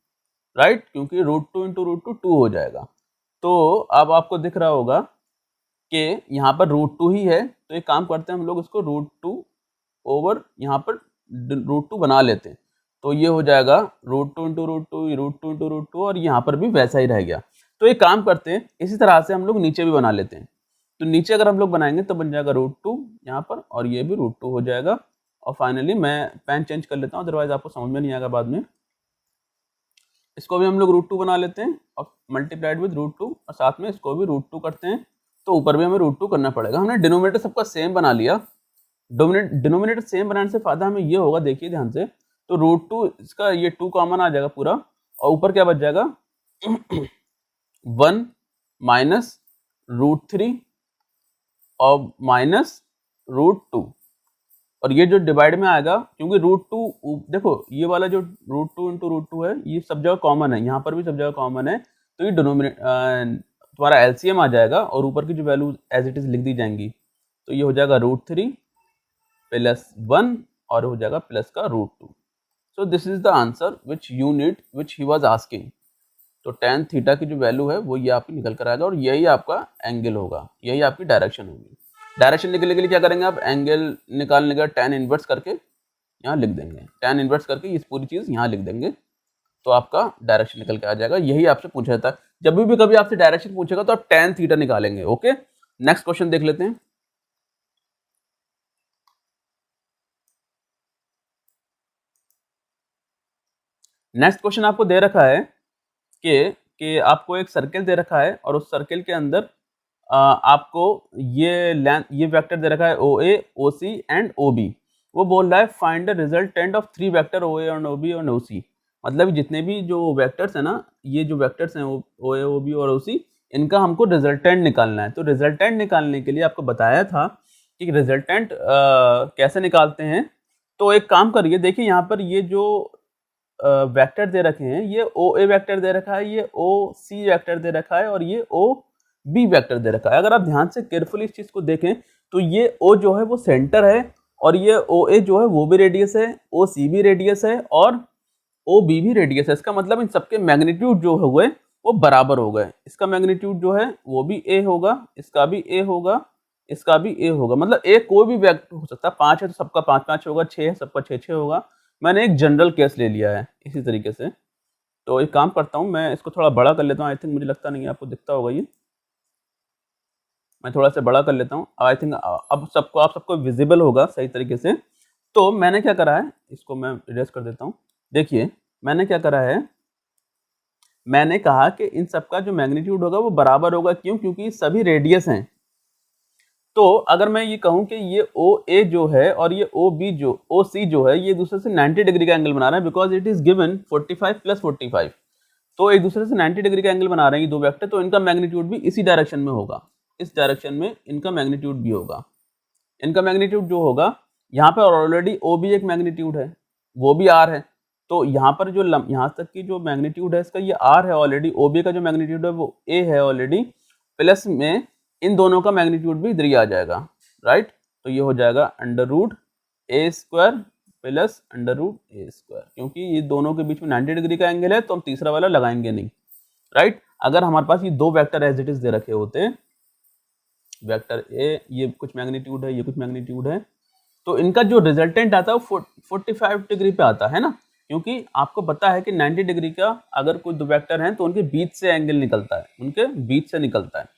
राइट, क्योंकि √2 इंटू √2 2 हो जाएगा। तो अब आपको दिख रहा होगा कि यहाँ पर √2 ही है, तो एक काम करते हैं हम लोग इसको √2 ओवर यहाँ पर √2 बना लेते हैं, तो ये हो जाएगा √2 इंटू √2, √2 इंटू √2, और यहाँ पर भी वैसा ही रह गया। तो एक काम करते हैं, इसी तरह से हम लोग नीचे भी बना लेते हैं। तो नीचे अगर हम लोग बनाएंगे तो बन जाएगा √2 यहाँ पर, और ये भी √2 हो जाएगा। और फाइनली मैं पेन चेंज कर लेता हूँ, अदरवाइज आपको समझ में नहीं आएगा बाद में। इसको भी हम लोग √2 बना लेते हैं और मल्टीप्लाइड विद √2, और साथ में इसको भी √2 करते हैं, तो ऊपर भी हमें √2 करना पड़ेगा। हमने डिनोमिनेटर सबका सेम बना लिया। डिनोमिनेटर सेम बनाने से फायदा हमें ये होगा, देखिए ध्यान से, तो √2 इसका ये 2 कॉमन आ जाएगा पूरा, और ऊपर क्या बच जाएगा 1 माइनस √3 और माइनस √2, और ये जो डिवाइड में आएगा, क्योंकि √2 देखो ये वाला जो √2 इंटू √2 है ये सब जगह कॉमन है, यहाँ पर भी सब जगह कॉमन है, तो ये तुम्हारा एलसीएम आ जाएगा, और ऊपर की जो वैल्यू एज इट इज लिख दी जाएंगी। तो ये हो जाएगा √3 प्लस 1, और हो जाएगा प्लस का √2। सो this is the answer which you need, which he was asking. तो tan थीटा की जो वैल्यू है वो ये आपकी निकल कर आएगा, और यही आपका एंगल होगा, यही आपकी डायरेक्शन होगी। डायरेक्शन निकलने के लिए क्या करेंगे आप? एंगल निकालने का tan इनवर्स करके यहाँ लिख देंगे, tan इनवर्स करके इस पूरी चीज़ यहाँ लिख देंगे, तो आपका डायरेक्शन निकल के आ जाएगा। यही आपसे पूछा जाता है, जब भी कभी आपसे डायरेक्शन पूछेगा तो आप tan थीटा निकालेंगे। ओके, नेक्स्ट क्वेश्चन देख लेते हैं। नेक्स्ट क्वेश्चन आपको दे रखा है कि आपको एक सर्किल दे रखा है और उस सर्किल के अंदर आपको ये वेक्टर दे रखा है OA, OC एंड OB। वो बोल रहा है find the resultant of 3 vector OA और OB और OC। मतलब जितने भी जो वेक्टर्स हैं ना, ये जो वेक्टर्स हैं OA, OB और OC, इनका हमको रिजल्टेंट निकालना है। तो रिजल्टेंट निकालने के लिए आपको बताया था कि रिजल्टेंट कैसे निकालते हैं। तो एक काम करिए, देखिए यहाँ पर ये जो वेक्टर दे रखे हैं, ये OA वेक्टर दे रखा है, ये OC वेक्टर दे रखा है और ये OB वेक्टर दे रखा है। अगर आप ध्यान से केयरफुली इस चीज़ को देखें तो ये O जो है वो सेंटर है और ये OA जो है वो भी रेडियस है, OC भी रेडियस है और OB भी रेडियस है। इसका मतलब इन सबके मैग्नीट्यूड जो हुए वो बराबर हो गए। इसका मैग्नीट्यूड जो है वो भी A होगा, इसका भी A होगा, इसका भी A होगा। मतलब A कोई भी वेक्टर हो सकता है, 5 है तो सबका 5-5 होगा, 6 है सबका 6-6 होगा। मैंने एक जनरल केस ले लिया है इसी तरीके से। तो एक काम करता हूँ, मैं इसको थोड़ा बड़ा कर लेता हूँ। आई थिंक, मुझे लगता नहीं है आपको दिखता होगा ये, मैं थोड़ा सा बड़ा कर लेता हूँ। आई थिंक अब आप सबको विजिबल होगा सही तरीके से। तो मैंने क्या करा है, इसको मैं इरेज कर देता हूँ। देखिए मैंने क्या करा है, मैंने कहा कि इन सबका जो मैग्नीट्यूड होगा वो बराबर होगा। क्यों? क्योंकि सभी रेडियस हैं। तो अगर मैं ये कहूँ कि ये OA जो है और ये OC जो है, ये दूसरे से 90 डिग्री का एंगल बना रहा है, बिकॉज इट इज गिवन 45 + 45। तो एक दूसरे से 90 डिग्री का एंगल बना रहे हैं ये दो वेक्टर, तो इनका मैग्नीट्यूड भी इसी डायरेक्शन में होगा। इस डायरेक्शन में इनका मैग्नीट्यूड भी होगा। इनका मैग्नीट्यूड जो होगा, यहाँ पर ऑलरेडी OB एक मैग्नीट्यूड है, वो भी R है। तो यहाँ पर जो यहाँ तक की जो मैग्नीट्यूड है इसका, ये R है ऑलरेडी। OB का जो मैग्नीट्यूड है वो A है ऑलरेडी, प्लस में इन दोनों का मैग्नीट्यूड भी इधर ही आ जाएगा, राइट। तो ये हो जाएगा √A² प्लस √A², क्योंकि ये दोनों के बीच में 90 डिग्री का एंगल है तो हम तीसरा वाला लगाएंगे नहीं, राइट। अगर हमारे पास ये दो वेक्टर एज इट इज दे रखे होते, वेक्टर A ये कुछ मैग्नीट्यूड है, ये कुछ मैग्नीट्यूड है, तो इनका जो रिजल्टेंट आता है वो 45 डिग्री पे आता है ना, क्योंकि आपको पता है कि 90 डिग्री का अगर कोई दो वेक्टर हैं तो उनके बीच से एंगल निकलता है, उनके बीच से निकलता है,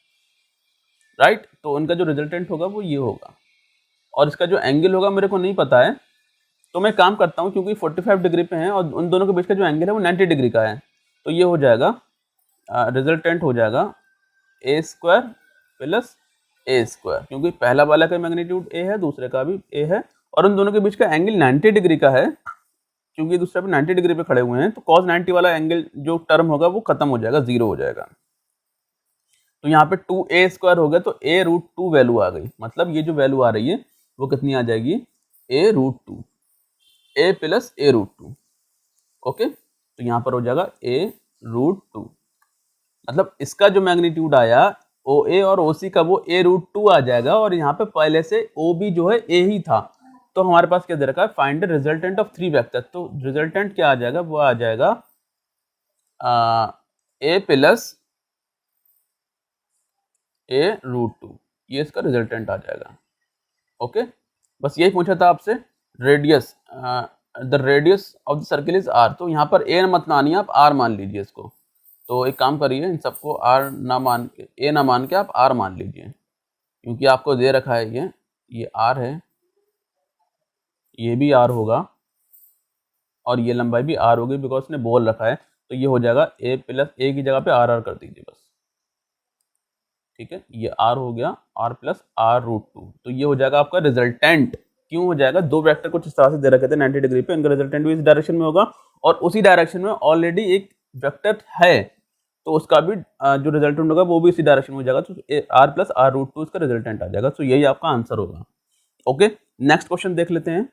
राइट। तो उनका जो रिजल्टेंट होगा वो ये होगा, और इसका जो एंगल होगा मेरे को नहीं पता है। तो मैं काम करता हूँ, क्योंकि 45 डिग्री पे हैं और उन दोनों के बीच का जो एंगल है वो 90 डिग्री का है, तो ये हो जाएगा रिजल्टेंट हो जाएगा A² प्लस A², क्योंकि पहला वाला का मैग्नीट्यूड A है, दूसरे का भी A है, और उन दोनों के बीच का एंगल 90 डिग्री का है। क्योंकि दूसरे पे 90 डिग्री पे खड़े हुए हैं तो cos 90 वाला एंगल जो टर्म होगा वो खत्म हो जाएगा, 0 हो जाएगा। तो यहाँ पे 2A² हो गया, तो A√2 वैल्यू आ गई। मतलब ये जो वैल्यू आ रही है वो कितनी आ जाएगी, A√2, A plus A√2। Okay, तो यहाँ पर हो जाएगा A√2। मतलब इसका जो मैग्नीट्यूड आया OA और OC का वो A√2 आ जाएगा, और यहाँ पे पहले से OB जो है A ही था। तो हमारे पास क्या दे रखा है, find the resultant of 3 vector. तो रिजल्टेंट क्या आ जाएगा, वो आ जाएगा A प्लस A√2, ये इसका रिजल्टेंट आ जाएगा। ओके, बस यही पूछा था आपसे। Radius, the radius of the circle is R। तो यहाँ पर A मत मानिए, आप R मान लीजिए इसको। तो एक काम करिए, इन सबको R ना मान के, A ना मान के आप R मान लीजिए, क्योंकि आपको दे रखा है ये R है, ये भी R होगा और ये लंबाई भी R होगी, बिकॉज उसने बोल रखा है। तो ये हो जाएगा A प्लस A की जगह पे R कर दीजिए बस, ठीक है। ये R हो गया, R प्लस R√2। तो ये हो जाएगा आपका रिजल्टेंट। क्यों हो जाएगा, दो वेक्टर कुछ इस तरह से दे रखे थे 90 डिग्री पे, इनका रिजल्टेंट भी इस डायरेक्शन में होगा, और उसी डायरेक्शन में ऑलरेडी एक वेक्टर है, तो उसका भी जो रिजल्टेंट होगा वो भी इसी डायरेक्शन में हो जाएगा। तो R प्लस R√2 इसका रिजल्टेंट आ जाएगा। तो यही आपका आंसर होगा। ओके, नेक्स्ट क्वेश्चन देख लेते हैं।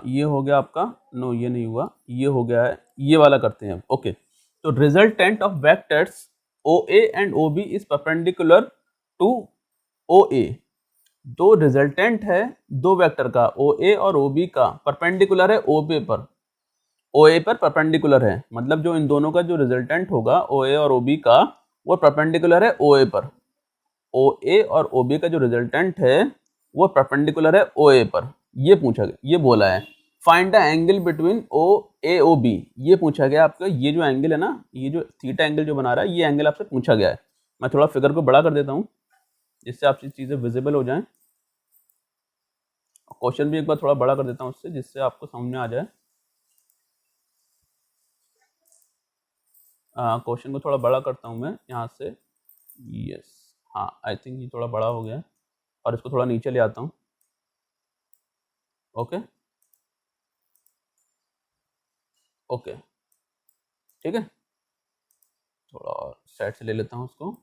ये हो गया आपका, नो ये नहीं हुआ, ये हो गया है, ये वाला करते हैं। ओके, तो resultant of vectors OA and OB is perpendicular to OA। दो रिजल्टेंट है दो वेक्टर का, OA और OB का, परपेंडिकुलर है OB पर, OA पर परपेंडिकुलर है। मतलब जो इन दोनों का जो रिजल्टेंट होगा OA और OB का, वो परपेंडिकुलर है OA पर। OA और OB का जो रिजल्टेंट है वो परपेंडिकुलर है OA पर। ये पूछा गया, ये बोला है find the angle between OAOB। ये पूछा गया आपका, ये जो एंगल है ना, ये जो थीटा एंगल जो बना रहा है, ये एंगल आपसे पूछा गया है। मैं थोड़ा फिगर को बड़ा कर देता हूँ जिससे आपकी चीज़ें विजिबल हो जाएं। क्वेश्चन भी एक बार थोड़ा बड़ा कर देता हूँ उससे, जिससे आपको समझ में आ जाए। क्वेश्चन को थोड़ा बड़ा करता हूँ मैं यहाँ से। यस, हाँ आई थिंक ये थोड़ा बड़ा हो गया है, और इसको थोड़ा नीचे ले आता हूँ। ओके ओके, ठीक है, थोड़ा और साइड से ले लेता हूँ उसको।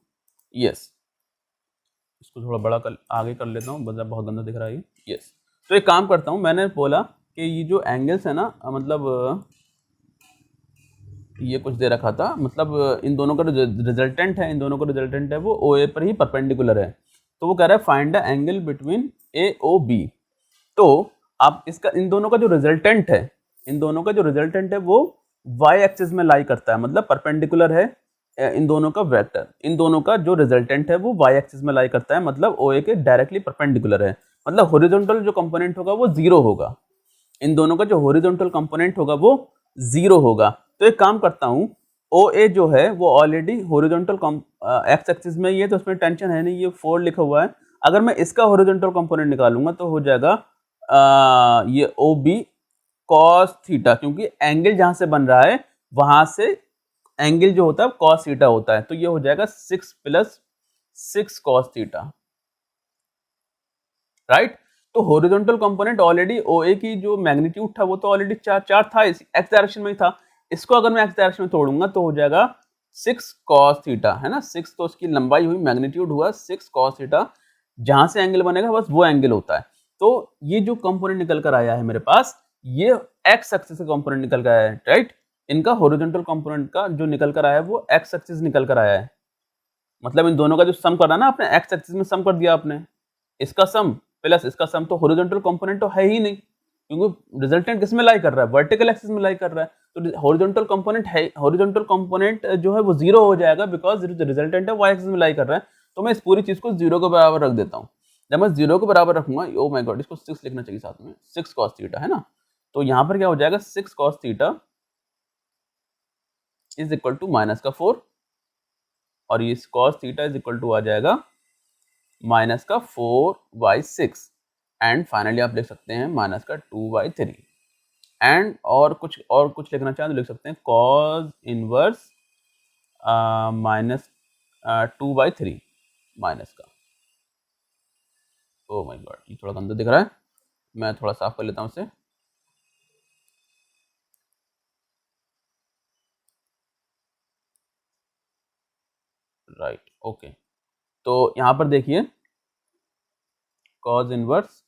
यस, इसको थोड़ा बड़ा कर आगे कर लेता हूँ, मतलब बहुत गंदा दिख रहा है ये। यस, तो एक काम करता हूँ, मैंने बोला कि ये जो एंगल्स है ना, मतलब ये कुछ दे रखा था, मतलब इन दोनों का जो रिजल्टेंट है, इन दोनों का रिजल्टेंट है वो ओ ए पर ही परपेंडिकुलर है। तो वो कह रहा है find the angle between A O B. तो आप इसका इन दोनों का जो रिजल्टेंट है, इन दोनों का जो रिजल्टेंट है वो y एक्सिस में लाई करता है, मतलब परपेंडिकुलर है इन दोनों का वेक्टर, इन दोनों का जो रिजल्टेंट है वो y एक्सिस में लाई करता है, मतलब ओ ए के डायरेक्टली परपेंडिकुलर है, मतलब हॉरिजॉन्टल जो कंपोनेंट होगा वो जीरो होगा, इन दोनों का जो हॉरिजॉन्टल कंपोनेंट होगा वो जीरो होगा। तो एक काम करता हूँ, ओ ए जो है वो ऑलरेडी हॉरिजॉन्टल एक्स एक्सिस में ही है, तो उसमें टेंशन है नहीं, ये 4 लिखा हुआ है। अगर मैं इसका हॉरिजॉन्टल कंपोनेंट निकालूंगा तो हो जाएगा ये ओ बी कॉस थीटा, क्योंकि एंगल जहां से बन रहा है वहां से एंगल जो होता है कॉस थीटा होता है, तो ये हो जाएगा 6 + 6 कॉस थीटा, राइट। तो हॉरिजॉन्टल कंपोनेंट ऑलरेडी ओ ए की जो मैग्नीट्यूड था वो तो ऑलरेडी 4 था, एक्स डायरेक्शन में ही था। इसको अगर मैं एक्स डायरेक्शन में तोड़ूंगा तो हो जाएगा 6 कॉस थीटा, है ना, 6 तो उसकी लंबाई हुई, मैग्नीट्यूड हुआ 6 कॉस थीटा, जहां से एंगल बनेगा बस वो एंगल होता है। तो ये जो कंपोनेंट निकल कर आया है मेरे पास, ये एक्स एक्सिस का कंपोनेंट निकल कर आया है, राइट। इनका हॉरिजॉन्टल कंपोनेंट का जो निकल कर आया है वो एक्स एक्सिस निकल कर आया है, मतलब इन दोनों का जो सम करना ना आपने, एक्स एक्सिस में सम कर दिया आपने, इसका सम प्लस इसका सम, तो हॉरिजॉन्टल कंपोनेंट तो है ही नहीं, क्योंकि रिजल्टेंट किस में लाई कर रहा है, वर्टिकल एक्सिस में लाई कर रहा है। तो हॉरिजॉन्टल कंपोनेंट है, हॉरिजॉन्टल कंपोनेंट जो है वो जीरो हो जाएगा, बिकॉज रिजल्टेंट है वाई एक्सिस में लाई कर रहा है। तो मैं इस पूरी चीज को जीरो के बराबर रख देता हूँ। जब मैं जीरो के बराबर रखूंगा, ओ माय गॉड, इसको 6 लिखना चाहिए साथ में, 6 कॉस थीटा, है ना। तो यहाँ पर क्या हो जाएगा, 6 cos theta is equal to -4, और ये cos theta is equal to आ जाएगा -4/6, एंड फाइनली आप लिख सकते हैं -2/3, एंड और कुछ लिखना चाहें तो लिख सकते हैं cos इनवर्स -2/3 माइनस का। ओ माय गॉड, ये थोड़ा गंदा दिख रहा है, मैं थोड़ा साफ कर लेता हूँ इसे। राइट, ओके, तो यहाँ पर देखिए cos इनवर्स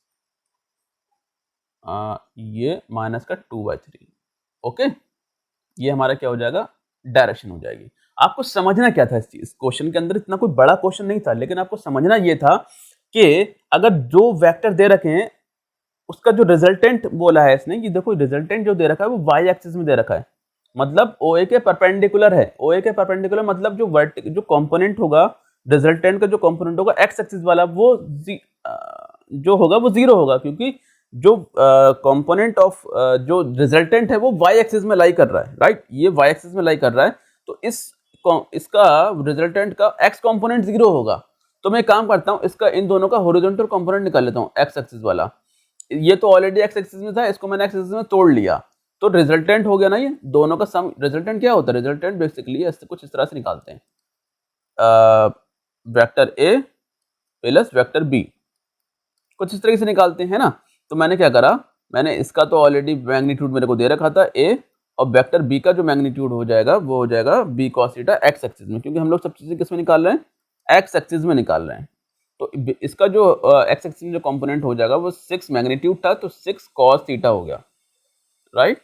ये -2/3, ओके, ये हमारा क्या हो जाएगा, डायरेक्शन हो जाएगी। आपको समझना क्या था इस चीज, क्वेश्चन के अंदर इतना कोई बड़ा क्वेश्चन नहीं था, लेकिन आपको समझना ये था कि अगर जो वेक्टर दे रखे हैं उसका जो रिजल्टेंट बोला है इसने, कि देखो रिजल्टेंट जो दे रखा है वो वाई एक्सिस में दे रखा है, मतलब ओ ए के परपेंडिकुलर है, ओ ए के परपेंडिकुलर मतलब जो कंपोनेंट होगा, रिजल्टेंट का जो कंपोनेंट होगा एक्स एक्सिस वाला, वो जो होगा वो जीरो होगा, क्योंकि जो कंपोनेंट ऑफ जो रिजल्टेंट है वो वाई एक्सिस में लाई कर रहा है, राइट, ये वाई एक्सिस में लाई कर रहा है, तो इसका रिजल्टेंट का एक्स कंपोनेंट जीरो होगा। तो मैं काम करता हूँ, इसका इन दोनों का हॉरिजॉन्टल कंपोनेंट निकाल लेता हूँ, एक्स एक्सिस वाला, ये तो ऑलरेडी एक्स एक्सिस में था, इसको मैंने एक्स एक्सिस में तोड़ लिया, तो रिजल्टेंट हो गया ना, ये दोनों का सम। रिजल्टेंट क्या होता है, रिजल्टेंट बेसिकली ऐसे कुछ इस तरह से निकालते हैं, vector A plus vector B, कुछ इस तरीके से निकालते हैं ना। तो मैंने क्या करा, मैंने इसका तो ऑलरेडी मैग्नीट्यूड मेरे को दे रखा था ए, और वेक्टर बी का जो मैग्नीट्यूड हो जाएगा वो हो जाएगा B cos theta X axis में, क्योंकि हम लोग सब चीजें किस में निकाल रहे हैं, एक्स एक्सिस में निकाल रहे हैं। तो इसका जो एक्स एक्सिस में जो कंपोनेंट हो जाएगा वो 6 मैग्नीट्यूड था, तो 6 कॉस थीटा हो गया, राइट।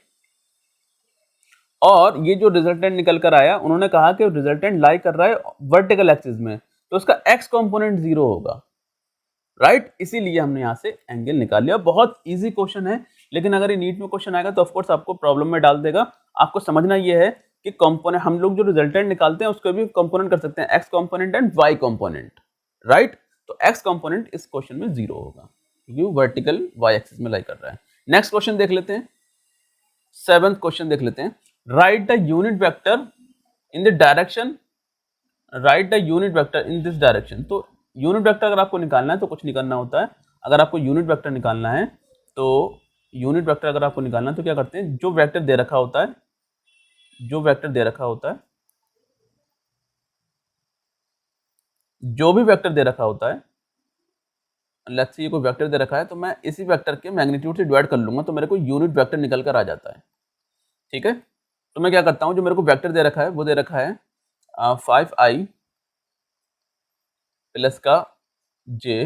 और ये जो रिजल्टेंट निकल कर आया, उन्होंने कहा कि रिजल्टेंट लाई कर रहा है वर्टिकल एक्सिस में, तो उसका एक्स कंपोनेंट जीरो होगा, राइट, इसीलिए हमने यहाँ से एंगल निकाल लिया। बहुत इजी क्वेश्चन है, लेकिन अगर ये नीट में क्वेश्चन आएगा तो ऑफकोर्स आपको प्रॉब्लम में डाल देगा। आपको समझना ये है कि कंपोनेंट, हम लोग जो रिजल्टेंट निकालते हैं उसको भी कंपोनेंट कर सकते हैं, X component and Y component, right. तो एक्स कंपोनेंट इस क्वेश्चन में जीरो होगा, क्योंकि वर्टिकल वाई एक्सिस में लाई कर रहा है। नेक्स्ट क्वेश्चन देख लेते हैं, 7th क्वेश्चन देख लेते हैं। Right the unit vector in the direction, right the unit vector in this direction. तो यूनिट वेक्टर अगर आपको निकालना है तो कुछ नहीं करना होता है, अगर आपको यूनिट वेक्टर निकालना है तो यूनिट वेक्टर अगर आपको निकालना है तो क्या करते हैं, जो वेक्टर दे रखा होता है, जो वेक्टर दे रखा होता है जो भी वेक्टर दे रखा होता है, लेट्स से ये कोई वेक्टर दे रखा है, तो मैं इसी वेक्टर के मैग्नीट्यूड से डिवाइड कर लूंगा तो मेरे को यूनिट वेक्टर निकल कर आ जाता है। ठीक है, तो मैं क्या करता हूँ, जो मेरे को वेक्टर दे रखा है वो दे रखा है 5i प्लस का j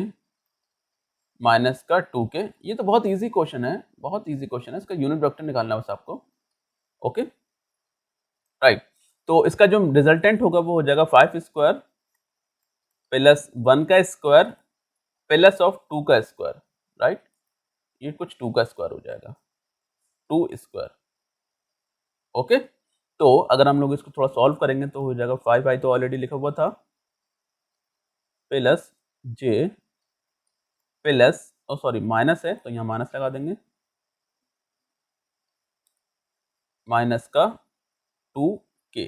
माइनस का 2k। ये तो बहुत इजी क्वेश्चन है, बहुत इजी क्वेश्चन है, इसका यूनिट वेक्टर निकालना है बस आपको। ओके राइट, तो इसका जो रिजल्टेंट होगा वो हो जाएगा 5 स्क्वायर प्लस 1 का स्क्वायर प्लस ऑफ 2 का स्क्वायर। राइट, ये कुछ 2 का स्क्वायर हो जाएगा, 2 स्क्वायर। ओके, तो अगर हम लोग इसको थोड़ा सॉल्व करेंगे तो हो जाएगा 5i तो ऑलरेडी लिखा हुआ था, plus j plus sorry minus है तो यहाँ माइनस लगा देंगे, माइनस का 2k।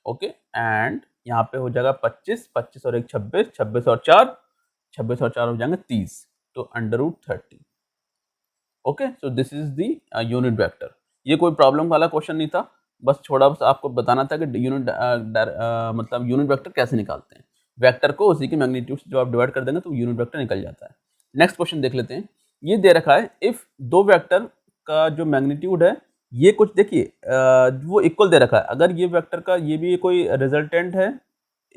ओके, एंड यहाँ पे हो जाएगा 25, 25 और 1 26, 26 और 4, 26 और 4 हो जाएंगे 30, तो under root 30। Okay, so this is the unit vector. ये कोई प्रॉब्लम वाला क्वेश्चन नहीं था, बस थोड़ा बस आपको बताना था कि यूनिट मतलब यूनिट वेक्टर कैसे निकालते हैं। वेक्टर को उसी के मैग्नीट्यूड से जो आप डिवाइड कर देंगे तो यूनिट वेक्टर निकल जाता है। नेक्स्ट क्वेश्चन देख लेते हैं। ये दे रखा है इफ दो वेक्टर का जो मैग्नीट्यूड है ये कुछ देखिए वो इक्वल दे रखा है। अगर ये वेक्टर का ये भी कोई रिजल्टेंट है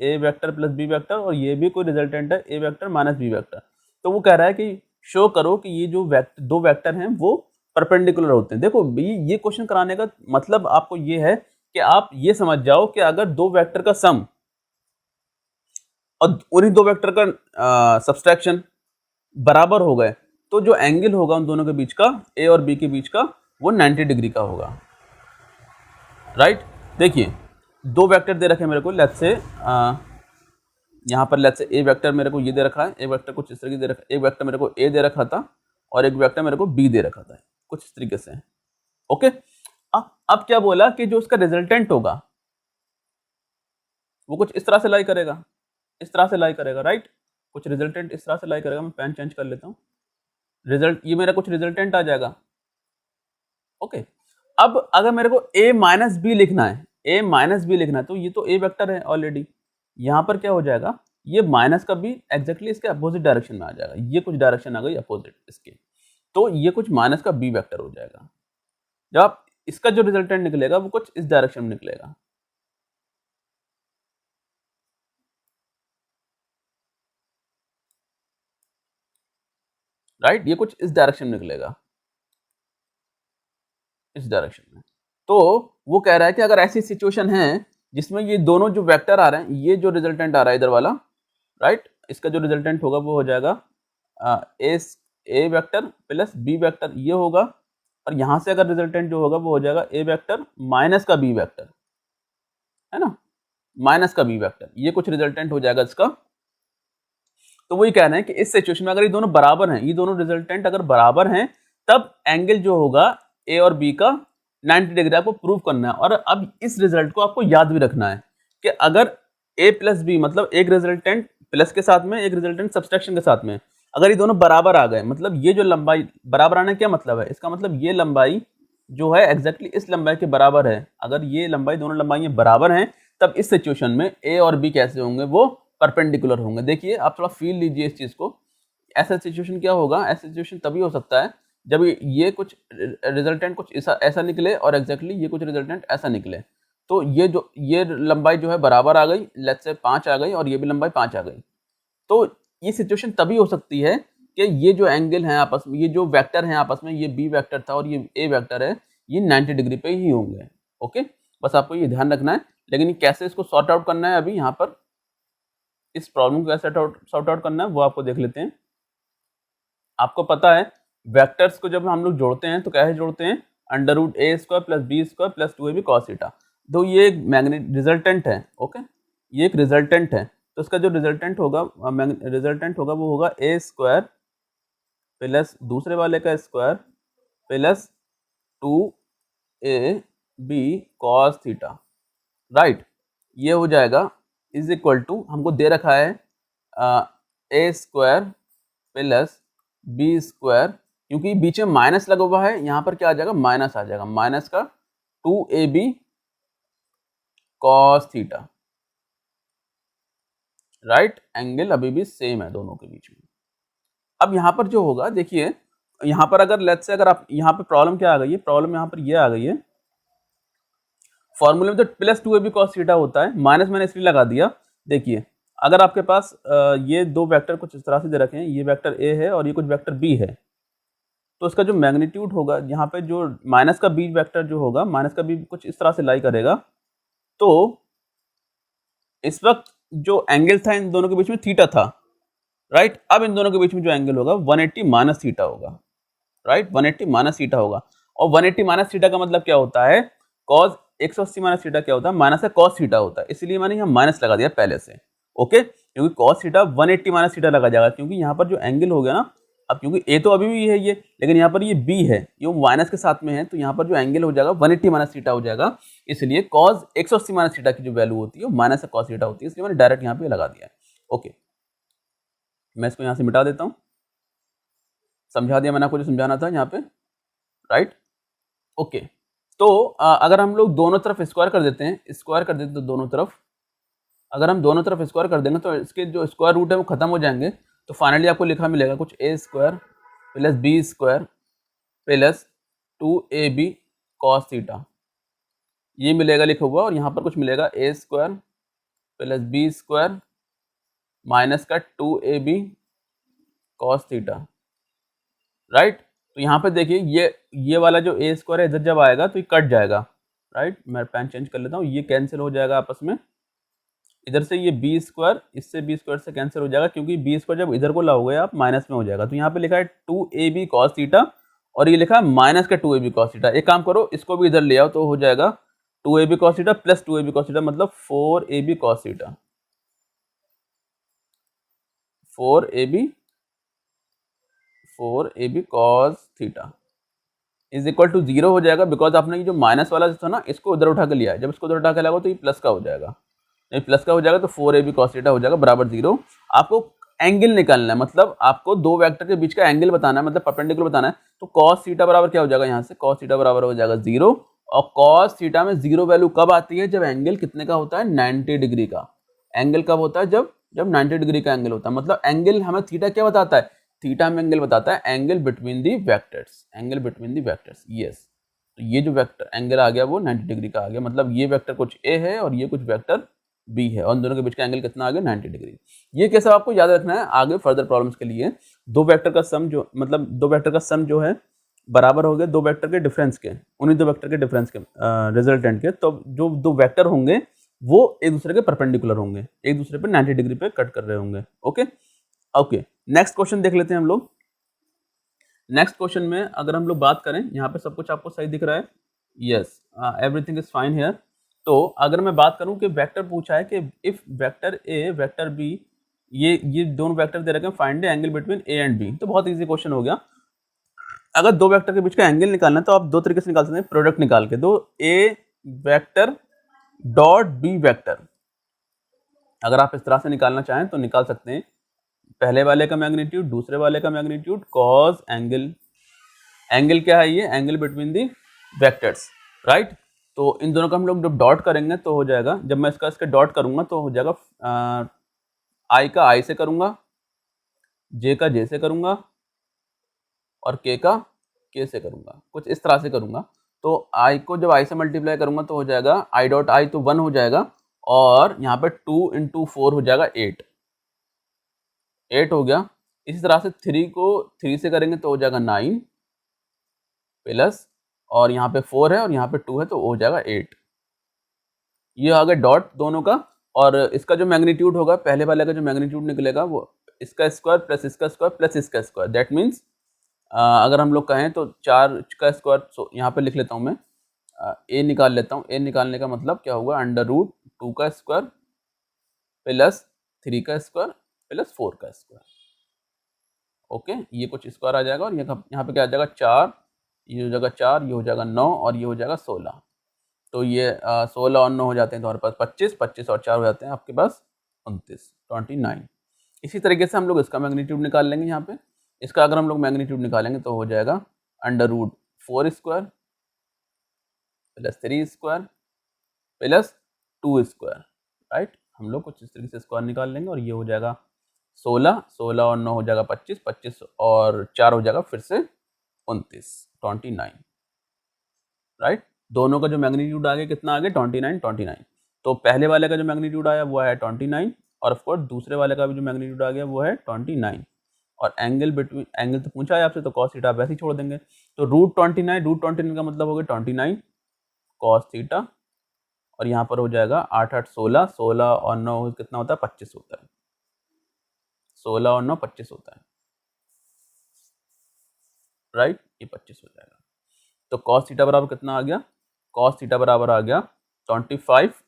ए वेक्टर प्लस बी वेक्टर और ये भी कोई रिजल्टेंट है ए वेक्टर माइनस बी वेक्टर, तो वो कह रहा है कि शो करो कि ये जो दो वेक्टर हैं वो परपेंडिकुलर होते हैं। देखो ये क्वेश्चन कराने का मतलब आपको ये है कि आप ये समझ जाओ कि अगर दो वेक्टर का सम और उन्हीं दो वेक्टर का सब्सट्रैक्शन बराबर हो गए तो जो एंगल होगा उन दोनों के बीच का, ए और बी के बीच का, वो 90 डिग्री का होगा। राइट, देखिए दो वेक्टर दे रखे मेरे को, लेट्स से यहाँ पर लेट्स से ए वेक्टर मेरे को ये दे रखा है, ए वेक्टर कुछ इस तरीके दे रखा है, एक वेक्टर मेरे को ए दे रखा था और एक वेक्टर मेरे को बी दे रखा था, कुछ इस तरीके से। ओके, अब क्या बोला कि जो उसका रिजल्टेंट होगा वो कुछ इस तरह से लाई करेगा, इस तरह से लाई करेगा। राइट, कुछ रिजल्टेंट इस तरह से लाई करेगा। मैं पेन चेंज कर लेता हूँ, रिजल्ट ये मेरा कुछ रिजल्टेंट आ जाएगा। ओके, अब अगर मेरे को a माइनस बी लिखना है, a माइनस बी लिखना है, तो ये तो a वेक्टर है ऑलरेडी, यहाँ पर क्या हो जाएगा, ये माइनस का बी एग्जैक्टली इसके अपोजिट डायरेक्शन में आ जाएगा, ये कुछ डायरेक्शन आ गई अपोजिट इसके, तो ये कुछ माइनस का बी वेक्टर हो जाएगा। जब आप इसका जो रिजल्टेंट निकलेगा वो कुछ इस डायरेक्शन में निकलेगा। राइट, ये कुछ इस डायरेक्शन में निकलेगा, इस डायरेक्शन में। तो वो कह रहा है कि अगर ऐसी सिचुएशन है जिसमें ये दोनों जो वेक्टर आ रहे हैं, ये जो रिजल्टेंट आ रहा है इधर वाला, राइट, इसका जो रिजल्टेंट होगा वो हो जाएगा ए वेक्टर प्लस बी वेक्टर ये होगा, और यहाँ से अगर रिजल्टेंट जो होगा वो हो जाएगा ए वेक्टर माइनस का बी वेक्टर, है ना, माइनस का बी वेक्टर, ये कुछ रिजल्टेंट हो जाएगा इसका। तो वही कह रहे हैं कि इस सिचुएशन में अगर ये दोनों बराबर हैं, ये दोनों रिजल्टेंट अगर बराबर हैं, तब एंगल जो होगा ए और बी का 90 डिग्री आपको प्रूव करना है। और अब इस रिजल्ट को आपको याद भी रखना है कि अगर ए प्लस बी मतलब एक रिजल्टेंट प्लस के साथ में एक रिजल्टेंट सब्सट्रैक्शन के साथ में, अगर ये दोनों बराबर आ गए, मतलब ये जो लंबाई बराबर आने क्या मतलब है, इसका मतलब ये लंबाई जो है एग्जैक्टली इस लंबाई के बराबर है। अगर ये लंबाई दोनों लंबाई बराबर हैं तब इस सिचुएशन में ए और बी कैसे होंगे, वो परपेंडिकुलर होंगे। देखिए आप थोड़ा फील लीजिए इस चीज को। ऐसा सिचुएशन क्या होगा, ऐसा सिचुएशन तभी हो सकता है जब ये कुछ रिजल्टेंट कुछ ऐसा निकले और एग्जैक्टली ये कुछ रिजल्टेंट ऐसा निकले। तो ये लंबाई जो है बराबर आ गई, लेट्स से 5 आ गई, और ये भी लंबाई 5 आ गई। तो ये सिचुएशन तभी हो सकती है कि ये जो एंगल है आपस में, ये जो वेक्टर है आपस में, ये बी वेक्टर था और ये ए वेक्टर है, ये 90 डिग्री पे ही होंगे। ओके, बस आपको ये ध्यान रखना है। लेकिन कैसे इसको सॉर्ट आउट करना है, अभी यहाँ पर इस प्रॉब्लम को कैसे सॉर्ट आउट करना है वो आपको देख लेते हैं। आपको पता है वेक्टर्स को जब हम लोग जोड़ते हैं तो कैसे जोड़ते हैं, under root a square plus b square plus 2ab cos theta. तो ये एक रिजल्टेंट है। ओके, ये एक रिजल्टेंट है, तो इसका जो रिजल्टेंट होगा वो होगा ए स्क्वायर प्लस दूसरे वाले का square plus 2ab cos theta. Right, ये हो जाएगा इज इक्वल टू, हमको दे रखा है ए स्क्वायर प्लस बी स्क्वायर, क्योंकि बीच में माइनस लगा हुआ है, यहाँ पर क्या आ जाएगा, माइनस आ जाएगा, माइनस का 2ab cos theta. Right, angle अभी भी सेम है दोनों के बीच में। अब यहाँ पर जो होगा देखिए, यहाँ पर अगर लेट्स से अगर आप यहाँ पे प्रॉब्लम क्या आ गई है, प्रॉब्लम यहाँ पर ये आ गई है, फॉर्मूले में तो प्लस 2ab cos थीटा होता है, माइनस मैंने इसलिए लगा दिया। देखिए अगर आपके पास ये दो वेक्टर कुछ इस तरह से दे रखे हैं, ये वेक्टर a है और ये कुछ वेक्टर b है, तो इसका जो मैग्नीट्यूड होगा यहाँ पे जो माइनस का b वेक्टर जो होगा, माइनस का b कुछ इस तरह से लाई करेगा। तो इस वक्त जो एंगल था इन दोनों के बीच में थीटा था, राइट। अब इन दोनों के बीच में जो एंगल होगा 180 माइनस थीटा होगा, राइट, 180 माइनस थीटा होगा। और 180 माइनस थीटा का मतलब क्या होता है, कॉस 180 माइनस थीटा क्या होता है, माइनस का कॉस थीटा होता है, इसलिए मैंने यहाँ माइनस लगा दिया पहले से, ओके। क्योंकि कॉस थीटा 180 माइनस थीटा लगा जाएगा, क्योंकि यहाँ पर जो एंगल हो गया ना, अब क्योंकि ए तो अभी भी है ये, लेकिन यहाँ पर ये बी है, ये माइनस के साथ में है, तो यहाँ पर जो एंगल हो जाएगा 180 माइनस थीटा हो जाएगा। इसलिए कॉस 180 माइनस थीटा की जो वैल्यू होती है वो माइनस का कॉस थीटा होती है, इसलिए मैंने डायरेक्ट यहाँ पे लगा दिया है, ओके। मैं इसको यहाँ से मिटा देता हूँ, समझा दिया मैंने आपको जो समझाना था यहाँ पे, राइट, ओके। तो अगर हम लोग दोनों तरफ स्क्वायर कर देते हैं, स्क्वायर कर देते हैं दोनों तरफ, अगर हम दोनों तरफ स्क्वायर कर देंगे तो इसके जो स्क्वायर रूट है वो खत्म हो जाएंगे। तो फाइनली आपको लिखा मिलेगा कुछ a square plus b square plus 2ab cos theta, ये मिलेगा लिखा हुआ। और यहाँ पर कुछ मिलेगा a square plus b square minus का 2ab कॉस थीटा, राइट। तो यहाँ पे देखिए ये वाला जो a स्क्वायर है इधर जब आएगा तो ये कट जाएगा, राइट। मैं पेन चेंज कर लेता हूँ, ये कैंसिल हो जाएगा आपस में, इधर से ये बी स्क्वायर इससे बी स्क्वायर से कैंसिल हो जाएगा, क्योंकि बी स्क्वायर जब इधर को लाओगे आप माइनस में हो जाएगा। तो यहाँ पे लिखा है 2ab कॉस थीटा और ये लिखा है माइनस का 2ab कॉस थीटा। एक काम करो, इसको भी इधर ले आओ तो हो जाएगा 2ab cos theta plus 2ab cos theta, मतलब 4ab cos theta, 4ab cos theta is equal to 0 हो जाएगा, बिकॉज आपने ये जो माइनस वाला था ना इसको उधर उठा के लिया है, जब इसको उधर उठा के लाओगे तो ये प्लस का हो जाएगा, नहीं प्लस का हो जाएगा तो 4ab cos थीटा हो जाएगा बराबर 0। आपको एंगल निकालना है, मतलब आपको दो वेक्टर के बीच का एंगल बताना है, मतलब परपेंडिकुलर बताना है। तो cos थीटा बराबर क्या हो जाएगा, यहाँ से cos थीटा बराबर हो जाएगा 0। और cos थीटा में 0 वैल्यू कब आती है, जब एंगल कितने का होता है, 90 डिग्री का। एंगल कब होता है, जब 90 डिग्री का एंगल होता है। मतलब एंगल हमें थीटा क्या बताता है, थीटा में एंगल बताता है angle between the vectors, angle between the vectors, yes. तो ये जो वेक्टर एंगल आ गया वो 90 डिग्री का आ गया, मतलब ये वेक्टर कुछ a है और ये कुछ वेक्टर b है, और इन दोनों के बीच का एंगल कितना आ गया, 90 डिग्री। ये कैसे आपको याद रखना है आगे फर्दर प्रॉब्लम्स के लिए। दो वेक्टर का सम जो, मतलब दो वेक्टर का सम जो है बराबर हो गया दो वेक्टर के डिफरेंस के, उन्हीं दो वेक्टर के डिफरेंस के रिजल्टेंट के। तो जो दो वेक्टर होंगे वो एक दूसरे के परपेंडिकुलर होंगे, एक दूसरे पे 90 डिग्री पे कट कर रहे होंगे, ओके। ओके, नेक्स्ट क्वेश्चन देख लेते हैं हम लोग। नेक्स्ट क्वेश्चन में अगर हम लोग बात करें, यहाँ पे सब कुछ आपको सही दिख रहा है, yes, everything is fine here. तो अगर मैं बात करूं कि वेक्टर पूछा है कि if vector A vector B, ये दोनों वेक्टर दे रखे हैं, find the angle between A and B, तो बहुत इजी क्वेश्चन हो गया। अगर दो वेक्टर के बीच का एंगल निकालना है तो आप दो तरीके से निकाल सकते हैं, प्रोडक्ट निकाल के। दो ए वेक्टर डॉट बी वेक्टर, अगर आप इस तरह से निकालना चाहें तो निकाल सकते हैं। पहले वाले का मैग्नीट्यूड, दूसरे वाले का मैग्नीट्यूड, कॉस एंगल, एंगल क्या है, ये angle between the vectors, right. तो इन दोनों का हम लोग जब डॉट करेंगे तो हो जाएगा, जब मैं इसका डॉट करूंगा तो हो जाएगा आई का आई से करूंगा, जे का जे से करूंगा और के का के से करूंगा, कुछ इस तरह से करूंगा। तो आई को जब आई से मल्टीप्लाई करूंगा तो हो जाएगा आई डॉट आई तो 1 हो जाएगा, और यहाँ पे 2 इंटू 4 हो जाएगा 8 हो गया। इसी तरह से 3 को 3 से करेंगे तो हो जाएगा 9 प्लस, और यहाँ पे 4 है और यहाँ पे 2 है तो हो जाएगा 8। ये आ गया डॉट दोनों का, और इसका जो मैग्नीट्यूड होगा, पहले वाले का जो मैग्नीट्यूड निकलेगा वो इसका स्क्वायर प्लस इसका स्क्वायर प्लस इसका स्क्वायर, दैट मीन्स अगर हम लोग कहें तो 4 का स्क्वायर, यहाँ पे लिख लेता हूँ मैं, ए निकाल लेता हूँ। ए निकालने का मतलब क्या होगा, अंडर रूट 2 का स्क्वायर प्लस 3 का स्क्वायर प्लस 4 का स्क्वायर, ओके। ये कुछ स्क्वायर आ जाएगा और यहाँ पे क्या आ जाएगा 4, ये हो जाएगा 4, ये हो जाएगा 9 और ये हो जाएगा 16। तो ये 16 और 9 हो जाते हैं तो हमारे पास 25, 25 और 4 हो जाते हैं आपके पास 29। इसी तरीके से हम लोग इसका मैग्नीट्यूड निकाल लेंगे। यहाँ पे इसका अगर हम लोग मैग्नीट्यूड निकालेंगे तो हो जाएगा under root 4 square plus 3 square plus 2 square, right. हम लोग कुछ इस तरीके से स्क्वायर निकाल लेंगे और ये हो जाएगा 16, 16 और 9 हो जाएगा 25, 25 और 4 हो जाएगा फिर से 29, 29, राइट। दोनों का जो मैग्नीट्यूड आ गया कितना आ गया 29, 29। तो पहले वाले का जो मैग्नीट्यूड आया वो है 29 और ऑफ कोर्स दूसरे वाले का भी जो मैग्नीट्यूड आ गया वो है 29। और एंगल बिटवीन, एंगल तो पूछा है आपसे, तो कॉस थीटा वैसे ही छोड़ देंगे। तो √29 का मतलब हो गया 29 कॉस थीटा और यहाँ पर हो जाएगा 8, 8, 16, 16 और 9 कितना होता है 25 होता है, 16 और 9 25 होता है, राइट। ये 25 हो जाएगा। तो कॉस थीटा बराबर कितना आ गया, कॉस थीटा बराबर आ गया 25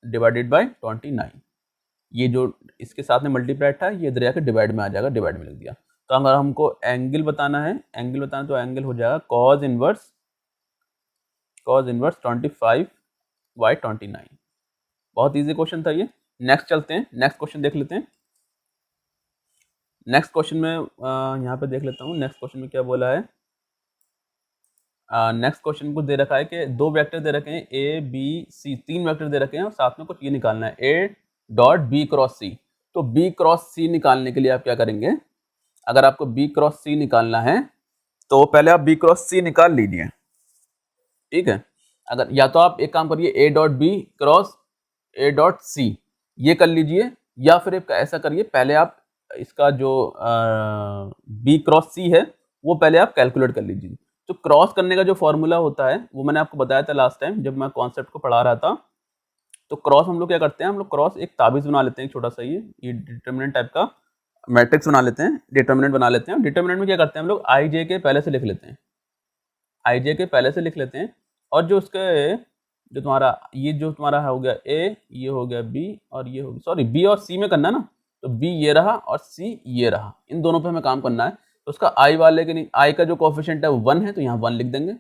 डिवाइडेड बाई 29। ये जो इसके साथ में मल्टीप्लाई था ये इधर आके डिवाइड में आ जाएगा, डिवाइड में लिख दिया। तो अगर हमको एंगल बताना है, एंगल बताना तो एंगल हो जाएगा कॉस इनवर्स 25/29। बहुत इजी क्वेश्चन था ये। नेक्स्ट चलते हैं, नेक्स्ट क्वेश्चन देख लेते हैं। नेक्स्ट क्वेश्चन में यहाँ पे देख लेता हूँ नेक्स्ट क्वेश्चन में क्या बोला है। नेक्स्ट क्वेश्चन को दे रखा है कि दो वेक्टर दे रखे हैं ए बी सी, 3 वेक्टर दे रखे हैं और साथ में कुछ ये निकालना है ए डॉट बी क्रॉस सी। तो बी क्रॉस सी निकालने के लिए आप क्या करेंगे, अगर आपको बी क्रॉस सी निकालना है तो पहले आप बी क्रॉस सी निकाल लीजिए, ठीक है। अगर या तो आप एक काम करिए A dot B cross A dot C ये कर लीजिए, या फिर एक ऐसा करिए पहले आप इसका जो बी क्रॉस सी है वो पहले आप कैलकुलेट कर लीजिए। तो क्रॉस करने का जो फॉर्मूला होता है वो मैंने आपको बताया था लास्ट टाइम जब मैं कॉन्सेप्ट को पढ़ा रहा था। तो क्रॉस हम लोग क्या करते हैं, हम लोग क्रॉस एक ताबीज बना लेते हैं, छोटा सा ये डिटर्मिनेंट टाइप का मैट्रिक्स बना लेते हैं, डिटर्मिनेंट बना लेते हैं। डिटर्मिनेंट में क्या करते हैं हम लोग आई जे के पहले से लिख लेते हैं, आई जे के पहले से लिख लेते हैं। और जो उसके जो तुम्हारा ये जो तुम्हारा हो गया ए, ये हो गया बी और ये हो गया, सॉरी बी और सी में करना ना, तो बी ये रहा और सी ये रहा, इन दोनों पे हमें काम करना है। तो उसका आई वाले के नहीं, आई का जो कोफिशिएंट है वो 1 है तो यहाँ 1 लिख देंगे।